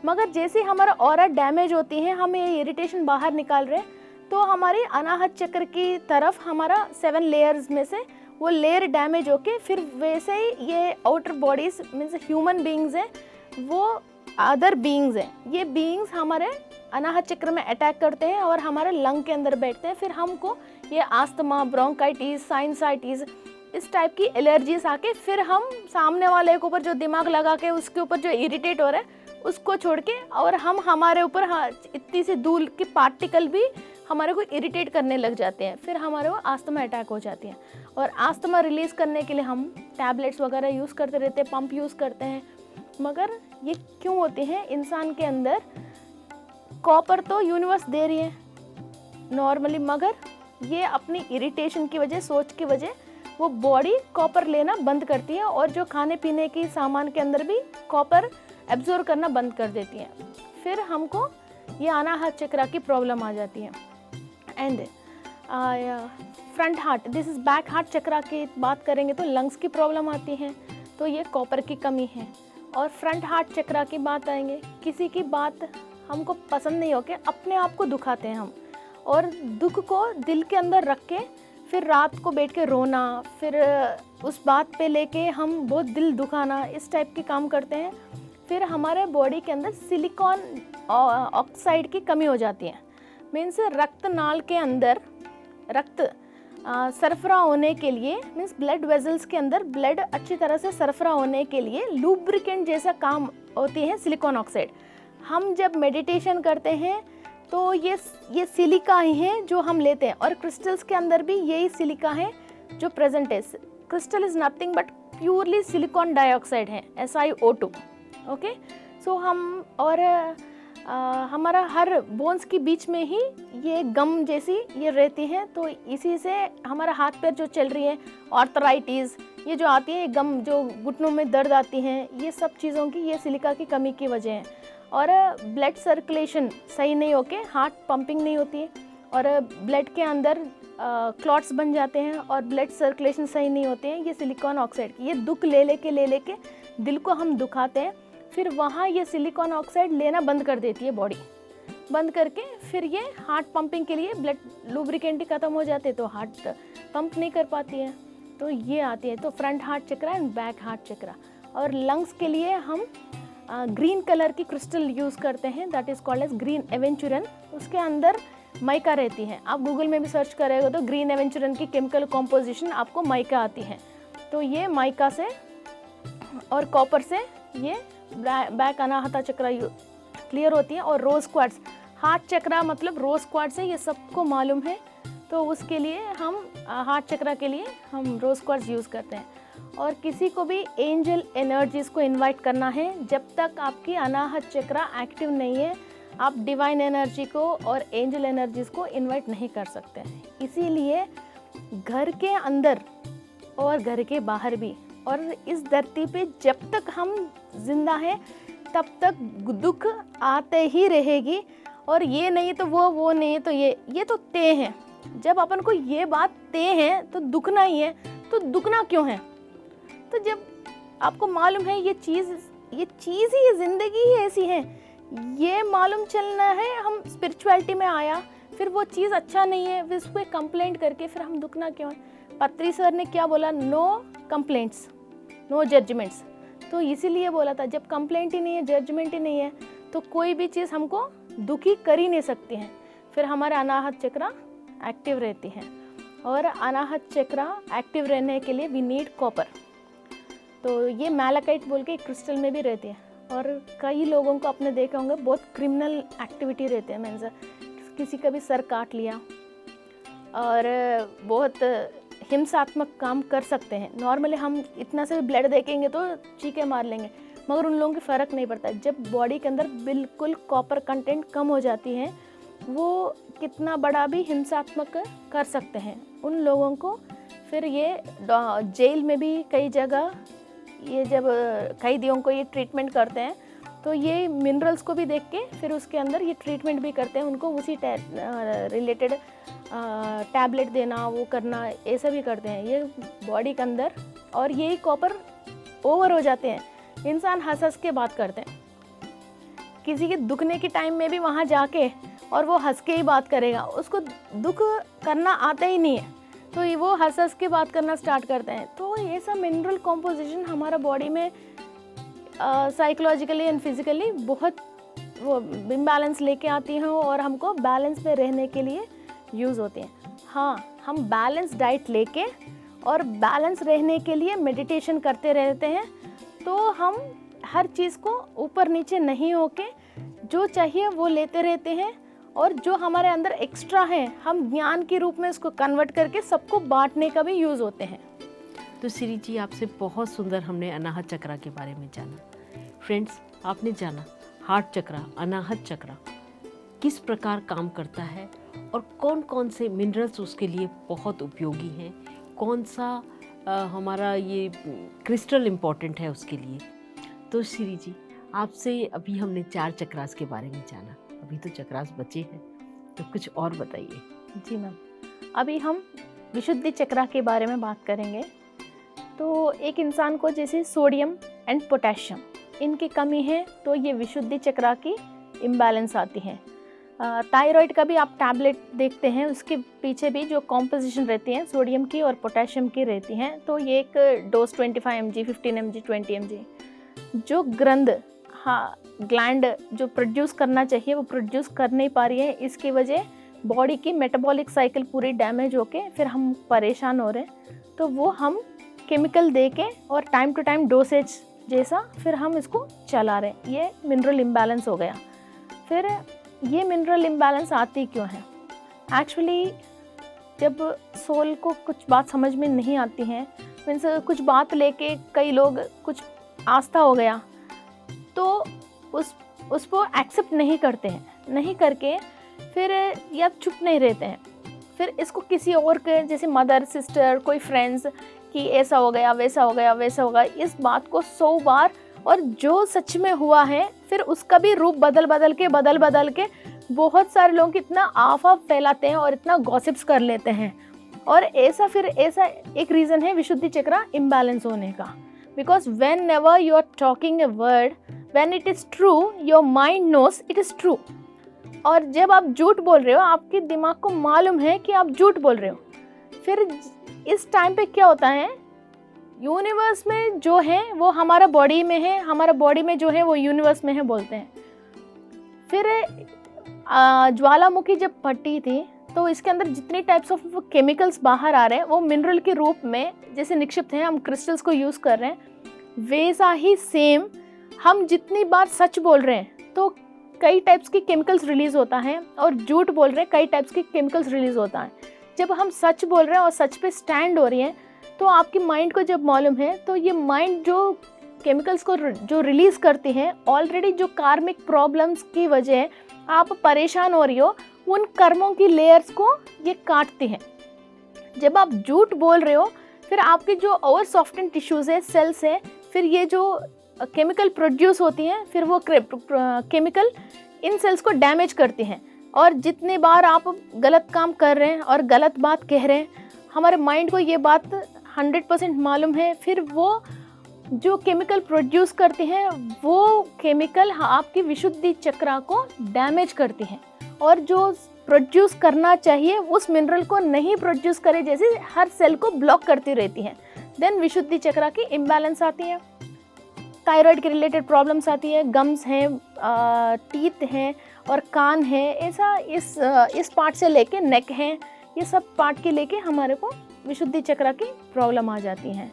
मगर जैसे हमारा ऑरा डैमेज होती है, हम ये इरिटेशन बाहर निकाल रहे हैं, तो हमारी अनाहत चक्र की तरफ हमारा 7 लेयर्स में से वो लेयर डैमेज होके फिर वैसे ही ये outer bodies means human beings हैं, वो अदर बींग्स हैं, ये बींग्स हमारे अनाहत चक्र में अटैक करते हैं और हमारे लंग के अंदर बैठते हैं। फिर हमको ये आस्थमा, ब्रोंकाइटिस, साइनसाइटिस, इस टाइप की एलर्जीज आके फिर हम सामने वाले के ऊपर जो दिमाग लगा के उसके ऊपर जो इरिटेट हो रहा है उसको छोड़ के, और हम हमारे ऊपर इतनी सी धूल की पार्टिकल भी हमारे को इरिटेट करने लग जाते हैं, फिर हमारे को आस्थमा अटैक हो जाती है। और आस्थमा रिलीज़ करने के लिए हम टैबलेट्स वगैरह यूज़ करते रहते हैं, पंप यूज़ करते हैं, मगर ये क्यों होते हैं? इंसान के अंदर कॉपर तो यूनिवर्स दे रही है नॉर्मली, मगर ये अपनी इरिटेशन की वजह, सोच की वजह, वो बॉडी कॉपर लेना बंद करती है, और जो खाने पीने की सामान के अंदर भी कॉपर एब्जॉर्ब करना बंद कर देती है। फिर हमको ये अनाहत चक्र की प्रॉब्लम आ जाती है। And front heart, this is back heart चक्र की बात करेंगे तो लंग्स की प्रॉब्लम आती है, तो ये कॉपर की कमी है। और फ्रंट हार्ट चक्र की बात आएंगे, किसी की बात हमको पसंद नहीं होके अपने आप को दुखाते हैं हम, और दुख को दिल के अंदर रख के फिर रात को बैठ के रोना, फिर उस बात पे लेके हम बहुत दिल दुखाना, इस टाइप के काम करते हैं। फिर हमारे बॉडी के अंदर सिलिकॉन ऑक्साइड की कमी हो जाती है। मीन्स रक्त नाल के अंदर रक्त सरफरा होने के लिए, मीन्स ब्लड वेजल्स के अंदर ब्लड अच्छी तरह से सरफरा होने के लिए लुब्रिकेंट जैसा काम होती है सिलिकॉन ऑक्साइड। हम जब मेडिटेशन करते हैं तो ये सिलिका ही है जो हम लेते हैं, और क्रिस्टल्स के अंदर भी यही सिलिका है जो प्रेजेंट है। Crystal is nothing but purely silicon dioxide है, SiO2। ओके, सो हम और हमारा हर बोन्स के बीच में ही ये गम जैसी ये रहती है, तो इसी से हमारा हाथ पैर जो चल रही है, आर्थराइटिस ये जो आती है, गम जो घुटनों में दर्द आती हैं, ये सब चीज़ों की ये सिलिका की कमी की वजह है। और ब्लड सर्कुलेशन सही नहीं होके हार्ट पंपिंग नहीं होती है, और ब्लड के अंदर क्लॉट्स बन जाते हैं, और ब्लड सर्कुलेशन सही नहीं होते हैं, ये सिलिकॉन ऑक्साइड की ये दुख ले लेके दिल को हम दुखाते हैं, फिर वहाँ ये सिलिकॉन ऑक्साइड लेना बंद कर देती है बॉडी, बंद करके फिर ये हार्ट पंपिंग के लिए ब्लड लुब्रिकेंट ही ख़त्म हो जाते तो हार्ट पंप नहीं कर पाती है, तो ये आती है। तो front heart chakra and back heart chakra. और लंग्स के लिए हम ग्रीन कलर की क्रिस्टल यूज़ करते हैं, that is called as green aventurine. उसके अंदर माइका रहती है, आप गूगल में भी सर्च करेगा तो ग्रीन एवेंचुरन की केमिकल कॉम्पोजिशन आपको माइका आती है। तो ये माइका से और कॉपर से ये बैक अनाहता चक्रा क्लियर होती है। और रोज क्वार्ट्ज, हार्ट चक्रा मतलब रोज क्वार्ट्ज है, ये सबको मालूम है। तो उसके लिए हम हार्ट चक्रा के लिए हम रोज क्वार्ट्ज यूज़ करते हैं। और किसी को भी एंजल एनर्जीज़ को इनवाइट करना है, जब तक आपकी अनाहत चक्रा एक्टिव नहीं है आप डिवाइन एनर्जी को और एंजल एनर्जीज़ को इनवाइट नहीं कर सकते हैं। इसीलिए घर के अंदर और घर के बाहर भी और इस धरती पे जब तक हम जिंदा हैं तब तक दुख आते ही रहेगी। और ये नहीं तो वो नहीं है तो ये तो तय है। जब अपन को ये बात तय है तो दुखना ही है, तो दुखना क्यों है? तो जब आपको मालूम है ये चीज़ ही, ये ज़िंदगी ही ऐसी है, ये मालूम चलना है। हम स्पिरिचुअलिटी में आया, फिर वो चीज़ अच्छा नहीं है, फिर उस पर कंप्लेंट करके फिर हम दुखना क्यों है? पत्री सर ने क्या बोला? No complaints no judgments. तो इसीलिए बोला था, जब कंप्लेंट ही नहीं है, जजमेंट ही नहीं है, तो कोई भी चीज़ हमको दुखी कर ही नहीं सकती है। फिर हमारा अनाहत चक्रा एक्टिव रहती है। और अनाहत चक्रा एक्टिव रहने के लिए वी नीड कॉपर। तो ये मैलाकाइट बोल के एक क्रिस्टल में भी रहती है। और कई लोगों को आपने देखा होंगे बहुत क्रिमिनल एक्टिविटी रहती है, मीन्स किसी का भी सर काट लिया और बहुत हिंसात्मक काम कर सकते हैं। नॉर्मली हम इतना से ब्लड देखेंगे तो चीखे मार लेंगे, मगर उन लोगों की फ़र्क नहीं पड़ता। जब बॉडी के अंदर बिल्कुल कॉपर कंटेंट कम हो जाती है, वो कितना बड़ा भी हिंसात्मक कर सकते हैं उन लोगों को। फिर ये जेल में भी कई जगह ये जब कैदियों को ये ट्रीटमेंट करते हैं तो ये मिनरल्स को भी देख के फिर उसके अंदर ये ट्रीटमेंट भी करते हैं, उनको उसी रिलेटेड टैबलेट देना, वो करना, ऐसा भी करते हैं ये बॉडी के अंदर। और यही कॉपर ओवर हो जाते हैं, इंसान हंस हंस के बात करते हैं। किसी के दुखने के टाइम में भी वहाँ जाके और वो हंस के ही बात करेगा, उसको दुख करना आता ही नहीं है, तो ये वो हंस हंस के बात करना स्टार्ट करते हैं। तो ये सब मिनरल कॉम्पोजिशन हमारा बॉडी में साइकोलॉजिकली एंड फिजिकली बहुत वो इम्बैलेंस लेके आती हैं और हमको बैलेंस में रहने के लिए यूज़ होती हैं। हाँ, हम बैलेंस डाइट लेके और बैलेंस रहने के लिए मेडिटेशन करते रहते हैं, तो हम हर चीज़ को ऊपर नीचे नहीं होके जो चाहिए वो लेते रहते हैं। और जो हमारे अंदर एक्स्ट्रा है हम ज्ञान के रूप में उसको कन्वर्ट करके सबको बांटने का भी यूज़ होते हैं। तो श्री जी, आपसे बहुत सुंदर हमने अनाहत चक्रा के बारे में जाना। फ्रेंड्स, आपने जाना हार्ट चक्रा, अनाहत चक्रा किस प्रकार काम करता है और कौन कौन से मिनरल्स उसके लिए बहुत उपयोगी हैं, कौन सा हमारा ये क्रिस्टल इम्पॉर्टेंट है उसके लिए। तो श्री जी, आपसे अभी हमने 4 चक्रास के बारे में जाना, अभी तो चक्रास बचे हैं, तो कुछ और बताइए। जी मैम, अभी हम विशुद्धि चक्रा के बारे में बात करेंगे। तो एक इंसान को जैसे सोडियम एंड पोटेशियम इनकी कमी है तो ये विशुद्धि चक्रा की इम्बैलेंस आती है। थायराइड का भी आप टैबलेट देखते हैं, उसके पीछे भी जो कॉम्पोजिशन रहती है सोडियम की और पोटेशियम की रहती हैं। तो ये एक डोज 25 mg, 15 mg, 20 mg जो ग्रंथ, हाँ, ग्लैंड जो प्रोड्यूस करना चाहिए वो प्रोड्यूस कर नहीं पा रही है। इसकी वजह बॉडी की मेटाबॉलिक साइकिल पूरी डैमेज होके फिर हम परेशान हो रहे हैं। तो वो हम केमिकल दे के और टाइम टू टाइम डोसेज जैसा फिर हम इसको चला रहे हैं। ये मिनरल इम्बैलेंस हो गया। फिर ये मिनरल इम्बैलेंस आती क्यों है? एक्चुअली जब सोल को कुछ बात समझ में नहीं आती है, मीन्स कुछ बात लेके कई लोग कुछ आस्था हो गया तो उसको एक्सेप्ट नहीं करते हैं, नहीं करके फिर या चुप नहीं रहते हैं। फिर इसको किसी और के जैसे मदर, सिस्टर, कोई फ्रेंड्स कि ऐसा हो गया, वैसा हो गया, वैसा होगा, इस बात को 100 बार, और जो सच में हुआ है फिर उसका भी रूप बदल बदल के बहुत सारे लोग इतना आफा फैलाते हैं और इतना गॉसिप्स कर लेते हैं। और ऐसा एक रीज़न है विशुद्धि चक्रा इम्बैलेंस होने का। Because whenever you are talking a word, when it is true, your mind knows it is true. और जब आप झूठ बोल रहे हो, आपके दिमाग को मालूम है कि आप झूठ बोल रहे हो। फिर इस टाइम पे क्या होता है, यूनिवर्स में जो है वो हमारा बॉडी में है, हमारा बॉडी में जो है वो यूनिवर्स में है बोलते हैं। फिर ज्वालामुखी जब फटी थी तो इसके अंदर जितने टाइप्स ऑफ केमिकल्स बाहर आ रहे हैं वो मिनरल के रूप में जैसे निक्षिप्त हैं, हम क्रिस्टल्स को यूज़ कर रहे हैं, वैसा ही सेम हम जितनी बार सच बोल रहे हैं तो कई टाइप्स के केमिकल्स रिलीज़ होता है, और झूठ बोल रहे हैं कई टाइप्स के केमिकल्स रिलीज़ होता है। जब हम सच बोल रहे हैं और सच पे स्टैंड हो रही हैं तो आपकी माइंड को जब मालूम है तो ये माइंड जो केमिकल्स को जो रिलीज़ करती हैं, ऑलरेडी जो कार्मिक प्रॉब्लम्स की वजह आप परेशान हो रही हो, उन कर्मों की लेयर्स को ये काटती हैं। जब आप झूठ बोल रहे हो फिर आपके जो और सॉफ्टन टिश्यूज़ है, सेल्स है, फिर ये जो केमिकल प्रोड्यूस होती हैं, फिर वो केमिकल इन सेल्स को डैमेज करती हैं। और जितने बार आप गलत काम कर रहे हैं और गलत बात कह रहे हैं, हमारे माइंड को ये बात 100% मालूम है, फिर वो जो केमिकल प्रोड्यूस करती हैं वो केमिकल आपकी विशुद्धि चक्रा को डैमेज करती हैं, और जो प्रोड्यूस करना चाहिए उस मिनरल को नहीं प्रोड्यूस करे, जैसे हर सेल को ब्लॉक करती रहती हैं। देन विशुद्धि चक्रा की इम्बैलेंस आती है, थायराइड के रिलेटेड प्रॉब्लम्स आती है, गम्स हैं, टीथ हैं और कान है, ऐसा इस पार्ट से लेके नेक है, ये सब पार्ट के लेके हमारे को विशुद्धि चक्रा की प्रॉब्लम आ जाती हैं।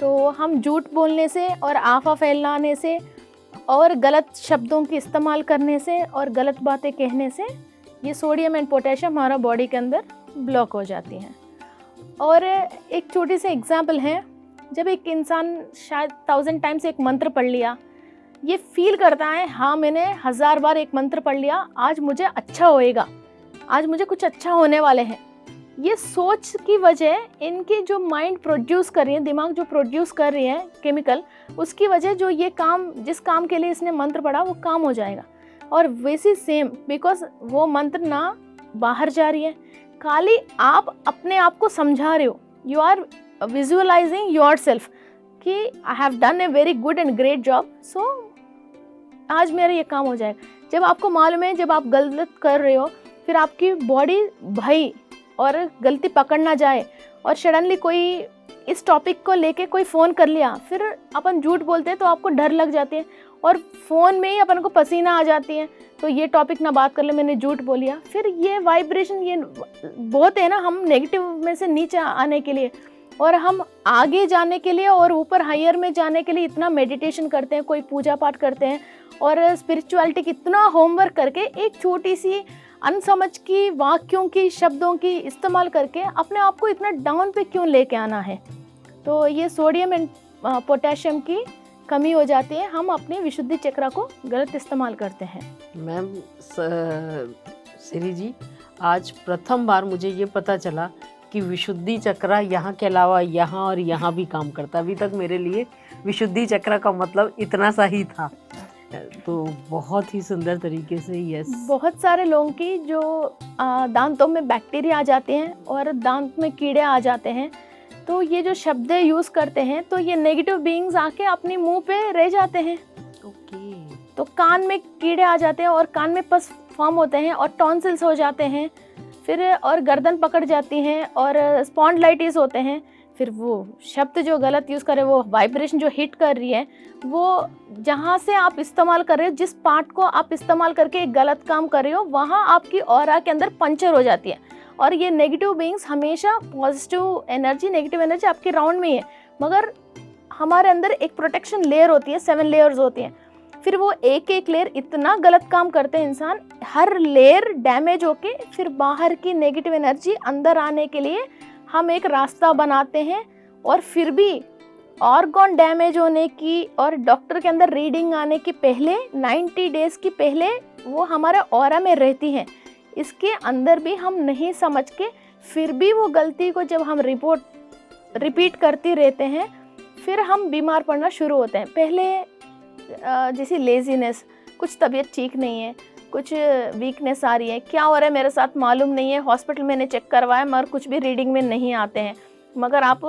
तो हम झूठ बोलने से और आफा फैलाने से और गलत शब्दों के इस्तेमाल करने से और गलत बातें कहने से ये सोडियम एंड पोटेशियम हमारा बॉडी के अंदर ब्लॉक हो जाती हैं। और एक छोटी सी एग्जांपल है, जब एक इंसान शायद 1000 टाइम्स एक मंत्र पढ़ लिया, ये फील करता है हाँ मैंने 1000 बार एक मंत्र पढ़ लिया, आज मुझे अच्छा होएगा, आज मुझे कुछ अच्छा होने वाले हैं। ये सोच की वजह इनकी जो माइंड प्रोड्यूस कर रही है, दिमाग जो प्रोड्यूस कर रही है केमिकल, उसकी वजह जो ये काम, जिस काम के लिए इसने मंत्र पढ़ा वो काम हो जाएगा। और वैसे सेम, बिकॉज वो मंत्र ना बाहर जा रही है, खाली आप अपने आप को समझा रहे हो, you are visualising yourself कि I have done a very good and great job, so आज मेरा ये काम हो जाएगा। जब आपको मालूम है जब आप गलत कर रहे हो, फिर आपकी बॉडी भय और गलती पकड़ ना जाए, और सडनली कोई इस टॉपिक को लेके कोई फ़ोन कर लिया, फिर अपन झूठ बोलते हैं तो आपको डर लग जाती है, और फ़ोन में ही अपन को पसीना आ जाती है, तो ये टॉपिक ना बात कर ले, मैंने झूठ बोलिया। फिर ये वाइब्रेशन ये बहुत है ना, हम नेगेटिव में से नीचे आने के लिए और हम आगे जाने के लिए और ऊपर हायर में जाने के लिए इतना मेडिटेशन करते हैं, कोई पूजा पाठ करते हैं और स्पिरिचुअलिटी की इतना होमवर्क करके एक छोटी सी अनसमझ की वाक्यों की शब्दों की इस्तेमाल करके अपने आप को इतना डाउन पे क्यों लेके आना है। तो ये सोडियम एंड पोटेशियम की कमी हो जाती है, हम अपनी विशुद्धि चक्रा को गलत इस्तेमाल करते हैं। मैम श्री जी, आज प्रथम बार मुझे ये पता चला कि विशुद्धि चक्रा यहाँ के अलावा यहाँ और यहाँ भी काम करता है। अभी तक मेरे लिए विशुद्धि चक्रा का मतलब इतना सा ही था। तो बहुत ही सुंदर तरीके से यस। बहुत सारे लोगों की जो दांतों में बैक्टीरिया आ जाते हैं और दांत में कीड़े आ जाते हैं, तो ये जो शब्द यूज़ करते हैं तो ये नेगेटिव बीइंग्स आके अपने मुंह पे रह जाते हैं। ओके। तो कान में कीड़े आ जाते हैं और कान में पस फॉर्म होते हैं और टॉन्सिल्स हो जाते हैं, फिर और गर्दन पकड़ जाती हैं और स्पॉन्डिलाइटिस होते हैं। फिर वो शब्द जो गलत यूज़ कर रहे हैं, वो वाइब्रेशन जो हिट कर रही है, वो जहाँ से आप इस्तेमाल कर रहे हो, जिस पार्ट को आप इस्तेमाल करके एक गलत काम कर रहे हो, वहाँ आपकी ऑरा के अंदर पंचर हो जाती है। और ये नेगेटिव बीइंग्स हमेशा पॉजिटिव एनर्जी, नेगेटिव एनर्जी आपके राउंड में ही है, मगर हमारे अंदर एक प्रोटेक्शन लेयर होती है, 7 लेयर्स होती हैं। फिर वो एक एक लेयर इतना गलत काम करते हैं इंसान, हर लेयर डैमेज होके फिर बाहर की नेगेटिव एनर्जी अंदर आने के लिए हम एक रास्ता बनाते हैं। और फिर भी ऑर्गन डैमेज होने की और डॉक्टर के अंदर रीडिंग आने की पहले 90 डेज़ की पहले वो हमारे ऑरा में रहती हैं। इसके अंदर भी हम नहीं समझ के फिर भी वो गलती को जब हम रिपीट करते रहते हैं, फिर हम बीमार पड़ना शुरू होते हैं। पहले जैसे लेजीनेस, कुछ तबीयत ठीक नहीं है, कुछ वीकनेस आ रही है, क्या हो रहा है मेरे साथ मालूम नहीं है, हॉस्पिटल मैंने चेक करवाया मगर कुछ भी रीडिंग में नहीं आते हैं। मगर आप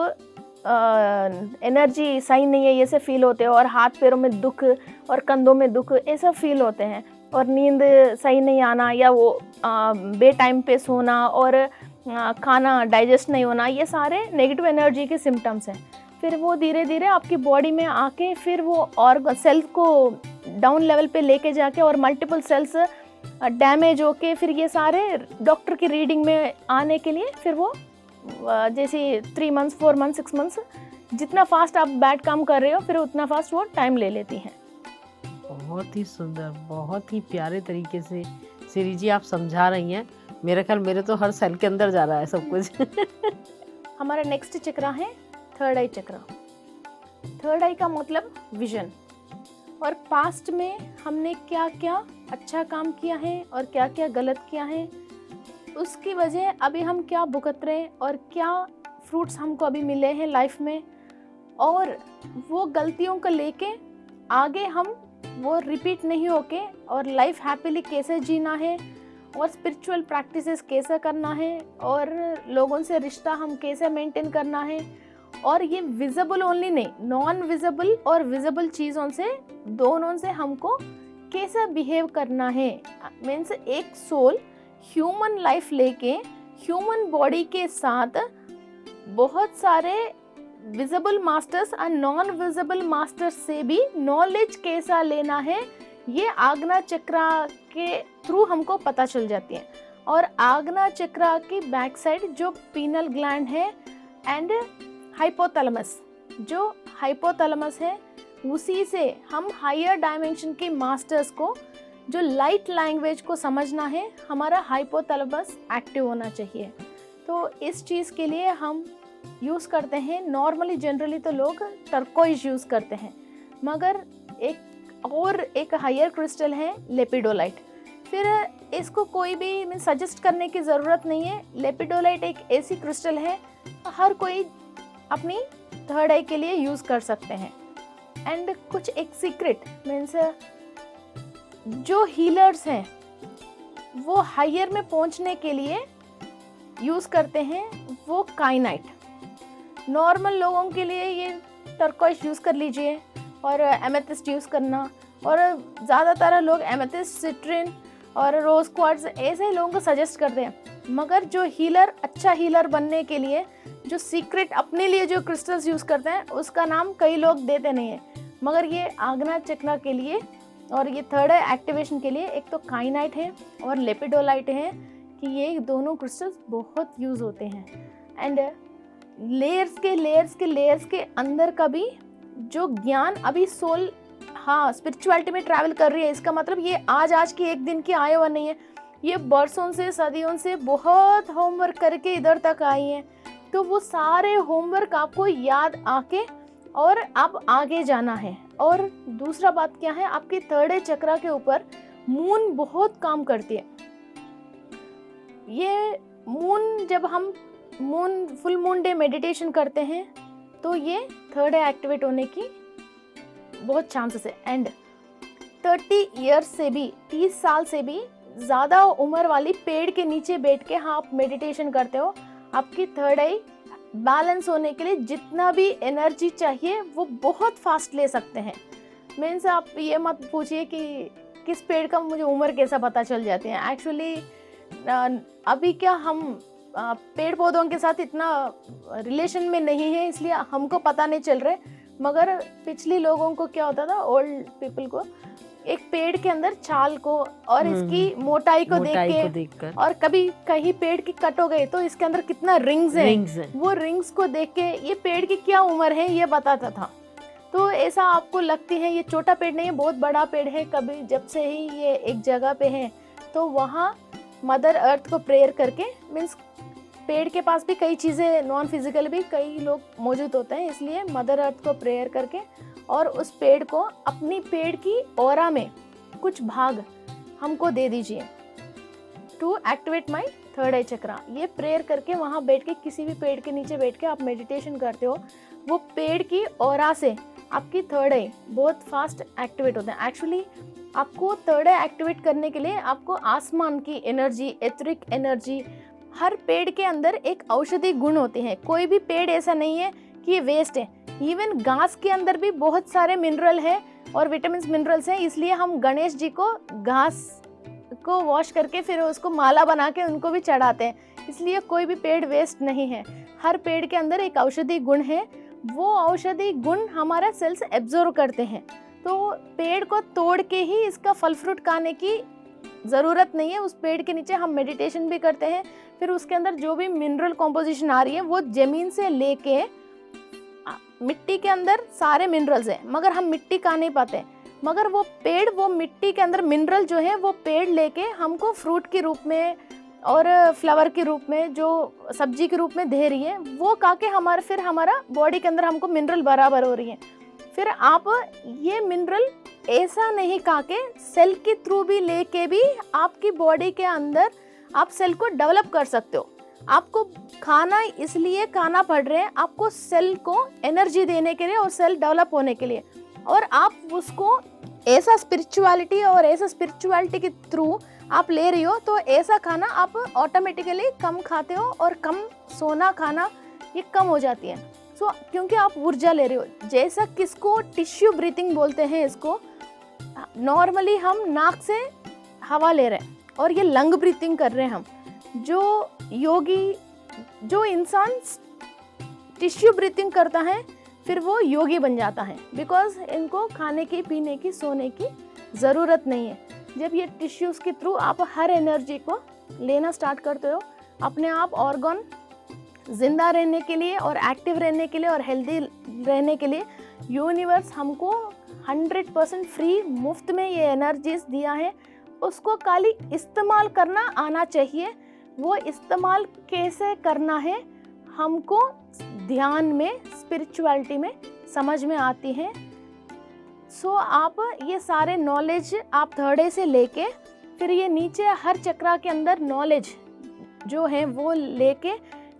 एनर्जी सही नहीं है, ये से फील होते हो, और हाथ पैरों में दुख और कंधों में दुख ऐसा फील होते हैं, और नींद सही नहीं आना, या वो बे टाइम पे सोना, और खाना डाइजेस्ट नहीं होना, ये सारे नेगेटिव एनर्जी के सिम्टम्स हैं। फिर वो धीरे धीरे आपकी बॉडी में आके फिर वो और सेल्स को डाउन लेवल पे लेके जाके और मल्टीपल सेल्स डैमेज होके फिर ये सारे डॉक्टर की रीडिंग में आने के लिए फिर वो जैसे 3 मंथ्स 4 मंथ्स 6 मंथ्स जितना फास्ट आप बैड काम कर रहे हो फिर उतना फास्ट वो टाइम ले लेती हैं। बहुत ही सुंदर, बहुत ही प्यारे तरीके से श्री जी आप समझा रही हैं। मेरा ख्याल मेरे तो हर सेल के अंदर जा रहा है सब कुछ। हमारा नेक्स्ट चक्रा है थर्ड आई चक्रा। थर्ड आई का मतलब विजन, और पास्ट में हमने क्या क्या अच्छा काम किया है और क्या क्या गलत किया है, उसकी वजह अभी हम क्या भुगत रहे हैं और क्या फ्रूट्स हमको अभी मिले हैं लाइफ में, और वो गलतियों को लेके आगे हम वो रिपीट नहीं होके और लाइफ हैप्पीली कैसे जीना है, और स्पिरिचुअल प्रैक्टिसेस कैसे करना है, और लोगों से रिश्ता हम कैसे मेंटेन करना है, और ये विजिबल ओनली नहीं, नॉन विजिबल और विजिबल चीज़ों से दोनों से हमको कैसे बिहेव करना है। मीन्स एक सोल ह्यूमन लाइफ लेके ह्यूमन बॉडी के साथ बहुत सारे विजिबल मास्टर्स और नॉन विजिबल मास्टर्स से भी नॉलेज कैसा लेना है, ये आग्ना चक्रा के थ्रू हमको पता चल जाती है। और आग्ना चक्रा की बैक साइड जो पीनल ग्लैंड है एंड हाइपोथैलेमस, जो हाइपोथैलेमस है उसी से हम हायर डायमेंशन के मास्टर्स को जो लाइट लैंग्वेज को समझना है, हमारा हाइपोथैलेमस एक्टिव होना चाहिए। तो इस चीज़ के लिए हम यूज़ करते हैं, नॉर्मली जनरली तो लोग टर्कोइज यूज़ करते हैं, मगर एक हायर क्रिस्टल है लेपिडोलाइट। फिर इसको कोई भी सजेस्ट करने की ज़रूरत नहीं है। लेपिडोलाइट एक ऐसी क्रिस्टल है हर कोई अपनी थर्ड आई के लिए यूज़ कर सकते हैं। एंड कुछ एक सीक्रेट मीन्स जो हीलर्स हैं वो हायर में पहुंचने के लिए यूज़ करते हैं वो काइनाइट। नॉर्मल लोगों के लिए ये टर्कोइज यूज़ कर लीजिए और एमेथिस्ट यूज़ करना, और ज़्यादातर लोग एमेथिस्ट, सिट्रिन और रोज क्वार्ट्ज ऐसे लोगों को सजेस्ट करते हैं। मगर जो हीलर, अच्छा हीलर बनने के लिए जो सीक्रेट अपने लिए जो क्रिस्टल्स यूज़ करते हैं उसका नाम कई लोग देते नहीं हैं, मगर ये आग्ना चक्रा के लिए और ये थर्ड आई एक्टिवेशन के लिए एक तो काइनाइट है और लेपिडोलाइट है कि ये दोनों क्रिस्टल्स बहुत यूज़ होते हैं। एंड लेयर्स के अंदर का भी जो ज्ञान अभी सोल स्पिरिचुअलिटी में ट्रैवल कर रही है, इसका मतलब ये आज की एक दिन की आए हुआ नहीं है, ये बरसों से सदियों से बहुत होमवर्क करके इधर तक आई है। तो वो सारे होमवर्क आपको याद आके और अब आगे जाना है। और दूसरा बात क्या है, आपकी थर्ड आई चक्रा के ऊपर मून बहुत काम करती है। ये मून, जब हम फुल मून डे मेडिटेशन करते हैं तो ये थर्ड आई एक्टिवेट होने की बहुत चांसेस है। एंड 30 ईयर्स से भी, 30 साल से भी ज़्यादा उम्र वाली पेड़ के नीचे बैठ के आप मेडिटेशन करते हो, आपकी थर्ड आई बैलेंस होने के लिए जितना भी एनर्जी चाहिए वो बहुत फास्ट ले सकते हैं। मीन्स आप ये मत पूछिए कि किस पेड़ का मुझे उम्र कैसा पता चल जाती है। एक्चुअली अभी क्या हम पेड़ पौधों के साथ इतना रिलेशन में नहीं है, इसलिए हमको पता नहीं चल रहा है। मगर पिछले लोगों को क्या होता था, ओल्ड पीपल को, एक पेड़ के अंदर छाल को और इसकी मोटाई को देखकर, और कभी कहीं पेड़ की कट हो गई तो इसके अंदर कितना रिंग्स है, वो रिंग्स को देख के ये पेड़ की क्या उम्र है ये बताता था। तो ऐसा आपको लगती है ये छोटा पेड़ नहीं है, बहुत बड़ा पेड़ है, कभी जब से ही ये एक जगह पे है तो वहाँ मदर अर्थ को प्रेयर करके, मीन्स पेड़ के पास भी कई चीज़ें नॉन फिजिकल भी कई लोग मौजूद होते हैं, इसलिए मदर अर्थ को प्रेयर करके और उस पेड़ को अपनी पेड़ की ऑरा में कुछ भाग हमको दे दीजिए टू एक्टिवेट माई थर्ड आई चक्रा। ये प्रेयर करके वहाँ बैठ के, किसी भी पेड़ के नीचे बैठ के आप मेडिटेशन करते हो, वो पेड़ की ऑरा से आपकी थर्ड आई बहुत फास्ट एक्टिवेट होते हैं। एक्चुअली आपको थर्ड आई एक्टिवेट करने के लिए आपको आसमान की एनर्जी, एथरिक एनर्जी, हर पेड़ के अंदर एक औषधि गुण होते हैं। कोई भी पेड़ ऐसा नहीं है कि ये वेस्ट है। इवन घास के अंदर भी बहुत सारे मिनरल है और विटामिन मिनरल्स हैं, इसलिए हम गणेश जी को घास को वॉश करके फिर उसको माला बना के उनको भी चढ़ाते हैं। इसलिए कोई भी पेड़ वेस्ट नहीं है। हर पेड़ के अंदर एक औषधि गुण है, वो औषधि गुण हमारा सेल्स एब्जॉर्ब करते हैं। तो पेड़ को तोड़ के ही इसका फल फ्रूट खाने की ज़रूरत नहीं है। उस पेड़ के नीचे हम मेडिटेशन भी करते हैं, फिर उसके अंदर जो भी मिनरल कॉम्पोजिशन आ रही है वो ज़मीन से लेके मिट्टी के अंदर सारे मिनरल्स हैं, मगर हम मिट्टी खा नहीं पाते। मगर वो पेड़ वो मिट्टी के अंदर मिनरल जो है वो पेड़ लेके हमको फ्रूट के रूप में और फ्लावर के रूप में, जो सब्जी के रूप में दे रही है, वो खा के हमारा बॉडी के अंदर हमको मिनरल बराबर हो रही है। फिर आप ये मिनरल ऐसा नहीं खा के सेल के थ्रू भी लेके भी आपकी बॉडी के अंदर आप सेल को डेवलप कर सकते हो। आपको खाना इसलिए खाना पड़ रहा है, आपको सेल को एनर्जी देने के लिए और सेल डेवलप होने के लिए। और आप उसको ऐसा स्पिरिचुअलिटी के थ्रू आप ले रही हो, तो ऐसा खाना आप ऑटोमेटिकली कम खाते हो और कम सोना खाना ये कम हो जाती है। क्योंकि आप ऊर्जा ले रहे हो। जैसा किसको टिश्यू ब्रीथिंग बोलते हैं, इसको नॉर्मली हम नाक से हवा ले रहे हैं और ये लंग ब्रीथिंग कर रहे हैं हम। जो इंसान टिश्यू ब्रीथिंग करता है फिर वो योगी बन जाता है, बिकॉज इनको खाने की, पीने की, सोने की ज़रूरत नहीं है। जब ये टिश्यूज़ के थ्रू आप हर एनर्जी को लेना स्टार्ट करते हो, अपने आप ऑर्गन जिंदा रहने के लिए और एक्टिव रहने के लिए और हेल्दी रहने के लिए यूनिवर्स हमको 100% फ्री मुफ्त में ये एनर्जीज दिया है। उसको खाली इस्तेमाल करना आना चाहिए। वो इस्तेमाल कैसे करना है हमको ध्यान में, स्पिरिचुअलिटी में समझ में आती है। आप ये सारे नॉलेज आप थर्डे से लेके फिर ये नीचे हर चक्रा के अंदर नॉलेज जो है वो लेके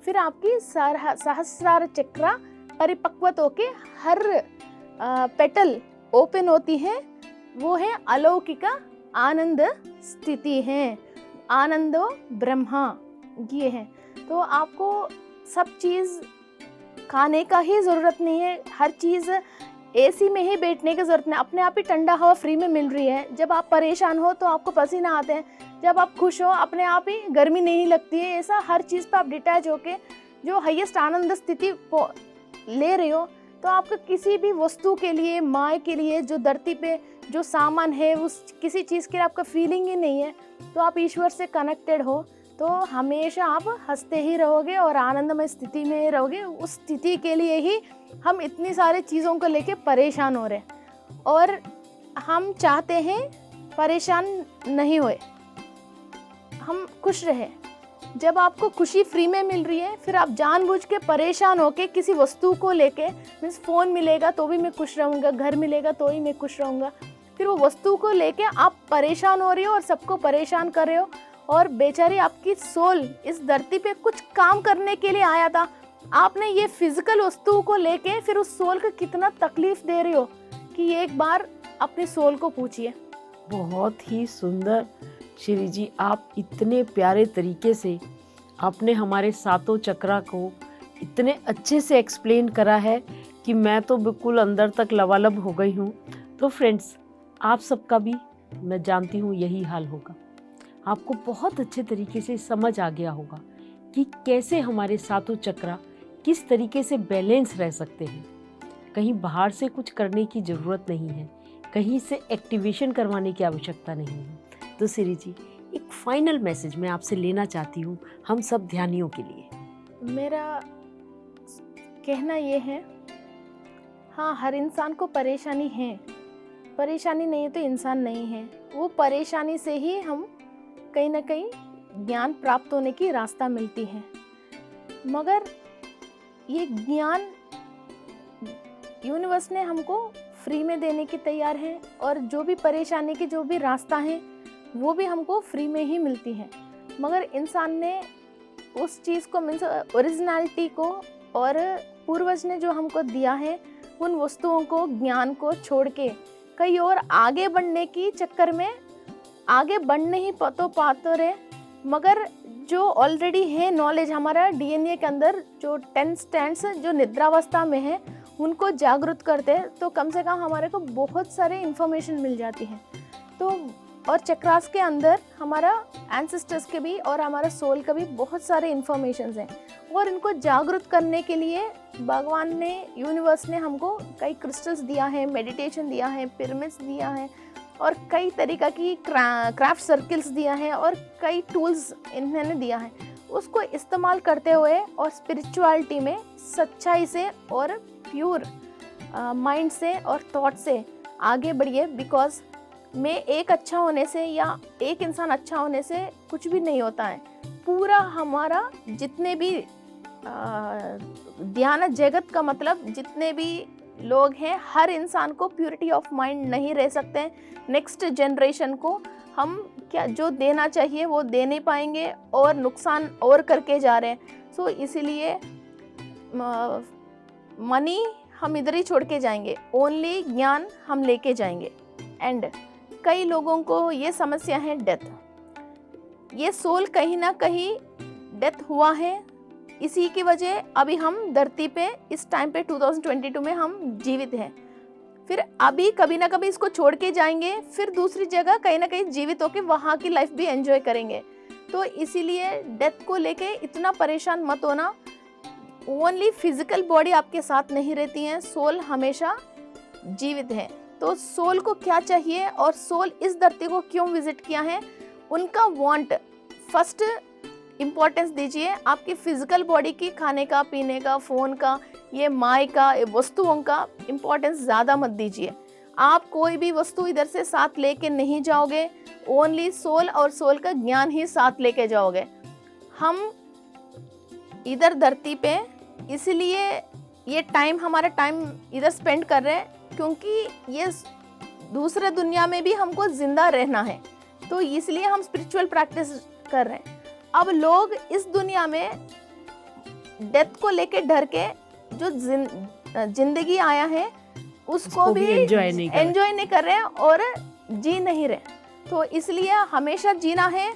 फिर आपकी सहस्रार चक्रा परिपक्वत होके हर पेटल ओपन होती है। वो है अलौकिका आनंद स्थिति है, आनंदो ब्रह्मा ये है। तो आपको सब चीज़ खाने का ही ज़रूरत नहीं है, हर चीज़ एसी में ही बैठने की ज़रूरत नहीं। अपने आप ही ठंडा हवा फ्री में मिल रही है। जब आप परेशान हो तो आपको पसीना आते हैं, जब आप खुश हो अपने आप ही गर्मी नहीं लगती है। ऐसा हर चीज़ पर आप डिटैच होके जो हाईएस्ट आनंद स्थिति ले रहे हो, तो आपको किसी भी वस्तु के लिए, माँ के लिए, जो धरती पे जो सामान है उस किसी चीज़ के लिए आपका फीलिंग ही नहीं है, तो आप ईश्वर से कनेक्टेड हो, तो हमेशा आप हंसते ही रहोगे और आनंदमय स्थिति में ही रहोगे। उस स्थिति के लिए ही हम इतनी सारी चीज़ों को लेके परेशान हो रहे हैं और हम चाहते हैं परेशान नहीं होए, हम खुश रहे। जब आपको खुशी फ्री में मिल रही है फिर आप जानबूझ के परेशान होके किसी वस्तु को लेके, मीन्स फ़ोन मिलेगा तो भी मैं खुश रहूँगा, घर मिलेगा तो ही मैं खुश रहूँगा, फिर वो वस्तु को लेके आप परेशान हो रही हो और सबको परेशान कर रहे हो। और बेचारी आपकी सोल इस धरती पे कुछ काम करने के लिए आया था, आपने ये फिजिकल वस्तु को लेके फिर उस सोल को कितना तकलीफ दे रही हो कि एक बार अपनी सोल को पूछिए। बहुत ही सुंदर श्री जी, आप इतने प्यारे तरीके से आपने हमारे सातों चक्रा को इतने अच्छे से एक्सप्लेन करा है कि मैं तो बिल्कुल अंदर तक लबालब हो गई हूँ। तो फ्रेंड्स, आप सबका भी मैं जानती हूँ यही हाल होगा। आपको बहुत अच्छे तरीके से समझ आ गया होगा कि कैसे हमारे सातों चक्रा किस तरीके से बैलेंस रह सकते हैं। कहीं बाहर से कुछ करने की ज़रूरत नहीं है, कहीं से एक्टिवेशन करवाने की आवश्यकता नहीं है। तो श्री जी, एक फाइनल मैसेज मैं आपसे लेना चाहती हूँ हम सब ध्यानियों के लिए। मेरा कहना ये है, हाँ, हर इंसान को परेशानी है, परेशानी नहीं है तो इंसान नहीं है। वो परेशानी से ही हम कहीं ना कहीं ज्ञान प्राप्त होने की रास्ता मिलती है। मगर ये ज्ञान यूनिवर्स ने हमको फ्री में देने की तैयार है और जो भी परेशानी की जो भी रास्ता है वो भी हमको फ्री में ही मिलती है। मगर इंसान ने उस चीज़ को, मीन्स ओरिजिनलिटी को और पूर्वज ने जो हमको दिया है उन वस्तुओं को, ज्ञान को छोड़ के कहीं और आगे बढ़ने की चक्कर में आगे बढ़ने ही तो पाते रहे। मगर जो ऑलरेडी है नॉलेज हमारा डीएनए के अंदर, जो 10 स्टैंड्स जो निद्रावस्था में है उनको जागृत करते हैं, तो कम से कम हमारे को बहुत सारे इन्फॉर्मेशन मिल जाती है। तो और चक्रास के अंदर हमारा एंसेस्टर्स के भी और हमारा सोल का भी बहुत सारे इन्फॉर्मेशंस हैं, और इनको जागृत करने के लिए भगवान ने, यूनिवर्स ने हमको कई क्रिस्टल्स दिया है, मेडिटेशन दिया है, पिरामिड्स दिया है, और कई तरीक़ा की क्राफ्ट सर्कल्स दिया है, और कई टूल्स इन्होंने दिया है। उसको इस्तेमाल करते हुए और स्पिरिचुअलिटी में सच्चाई से और प्योर माइंड से और थॉट से आगे बढ़िए। बिकॉज में एक अच्छा होने से या एक इंसान अच्छा होने से कुछ भी नहीं होता है। पूरा हमारा जितने भी ध्यान जगत का मतलब जितने भी लोग हैं, हर इंसान को प्योरिटी ऑफ माइंड नहीं रह सकते हैं। नेक्स्ट जनरेशन को हम क्या जो देना चाहिए वो दे नहीं पाएंगे और नुकसान और करके जा रहे हैं। सो इसीलिए मनी हम इधर ही छोड़ के जाएंगे, ओनली ज्ञान हम लेके जाएंगे। एंड कई लोगों को ये समस्या है डेथ, ये सोल कहीं ना कहीं डेथ हुआ है, इसी की वजह अभी हम धरती पे इस टाइम पे 2022 में हम जीवित हैं। फिर अभी कभी ना कभी इसको छोड़ के जाएंगे, फिर दूसरी जगह कहीं ना कहीं जीवित होकर वहाँ की लाइफ भी एंजॉय करेंगे। तो इसीलिए डेथ को लेके इतना परेशान मत होना। ओनली फिजिकल बॉडी आपके साथ नहीं रहती है, सोल हमेशा जीवित है। तो सोल को क्या चाहिए और सोल इस धरती को क्यों विजिट किया है, उनका वांट फर्स्ट इम्पोर्टेंस दीजिए। आपकी फिजिकल बॉडी की खाने का, पीने का, फ़ोन का, ये माय का, वस्तुओं का इम्पोर्टेंस ज़्यादा मत दीजिए। आप कोई भी वस्तु इधर से साथ लेके नहीं जाओगे, ओनली सोल और सोल का ज्ञान ही साथ लेके जाओगे। हम इधर धरती पे इसलिए ये टाइम, हमारा टाइम इधर स्पेंड कर रहे हैं क्योंकि ये दूसरे दुनिया में भी हमको ज़िंदा रहना है, तो इसलिए हम स्पिरिचुअल प्रैक्टिस कर रहे हैं। अब लोग इस दुनिया में डेथ को लेके डर के जो जिंदगी आया है उसको भी एंजॉय नहीं कर रहे हैं और जी नहीं रहे। तो इसलिए हमेशा जीना है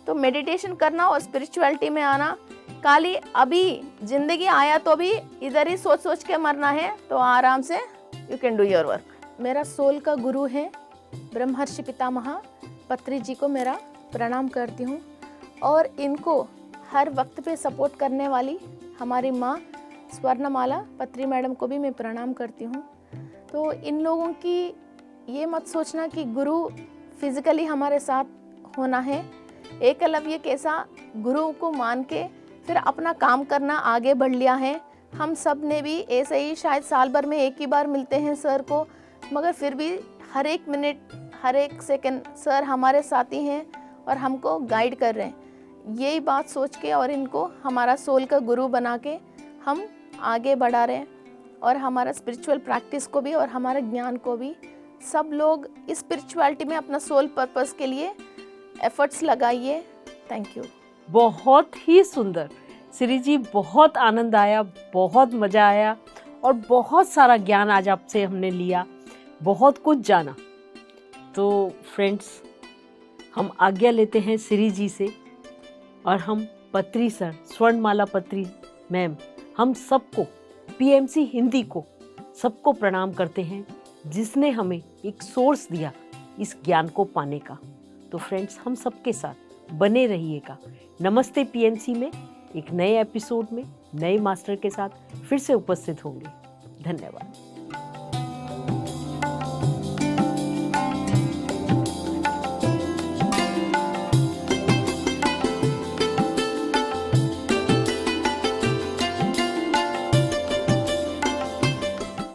तो मेडिटेशन करना और स्पिरिचुअलिटी में आना। खाली अभी जिंदगी आया तो भी इधर ही सोच सोच के मरना है, तो आराम से you can do your work. मेरा सोल का गुरु है ब्रह्मर्षि पितामह पत्री जी को मेरा प्रणाम करती हूँ, और इनको हर वक्त पे सपोर्ट करने वाली हमारी माँ स्वर्णमाला पत्री मैडम को भी मैं प्रणाम करती हूँ। तो इन लोगों की ये मत सोचना कि गुरु फिजिकली हमारे साथ होना है। एकलव्य कैसा गुरु को मान के फिर अपना काम करना आगे बढ़ लिया है। हम सब ने भी ऐसे ही शायद साल भर में एक ही बार मिलते हैं सर को, मगर फिर भी हर एक मिनट, हर एक सेकंड सर हमारे साथी हैं और हमको गाइड कर रहे हैं। यही बात सोच के और इनको हमारा सोल का गुरु बना के हम आगे बढ़ा रहे हैं, और हमारा स्पिरिचुअल प्रैक्टिस को भी और हमारे ज्ञान को भी सब लोग इस स्पिरिचुअलिटी में अपना सोल पर्पस के लिए एफर्ट्स लगाइए। Thank you. बहुत ही सुंदर श्री जी, बहुत आनंद आया, बहुत मज़ा आया और बहुत सारा ज्ञान आज आपसे हमने लिया, बहुत कुछ जाना। तो फ्रेंड्स, हम आज्ञा लेते हैं श्री जी से, और हम पत्री सर, स्वर्णमाला पत्री मैम, हम सबको, पीएमसी हिंदी को सबको प्रणाम करते हैं जिसने हमें एक सोर्स दिया इस ज्ञान को पाने का। तो फ्रेंड्स, हम सबके साथ बने रहिएगा। नमस्ते पीएमसी में एक नए एपिसोड में नए मास्टर के साथ फिर से उपस्थित होंगे। धन्यवाद।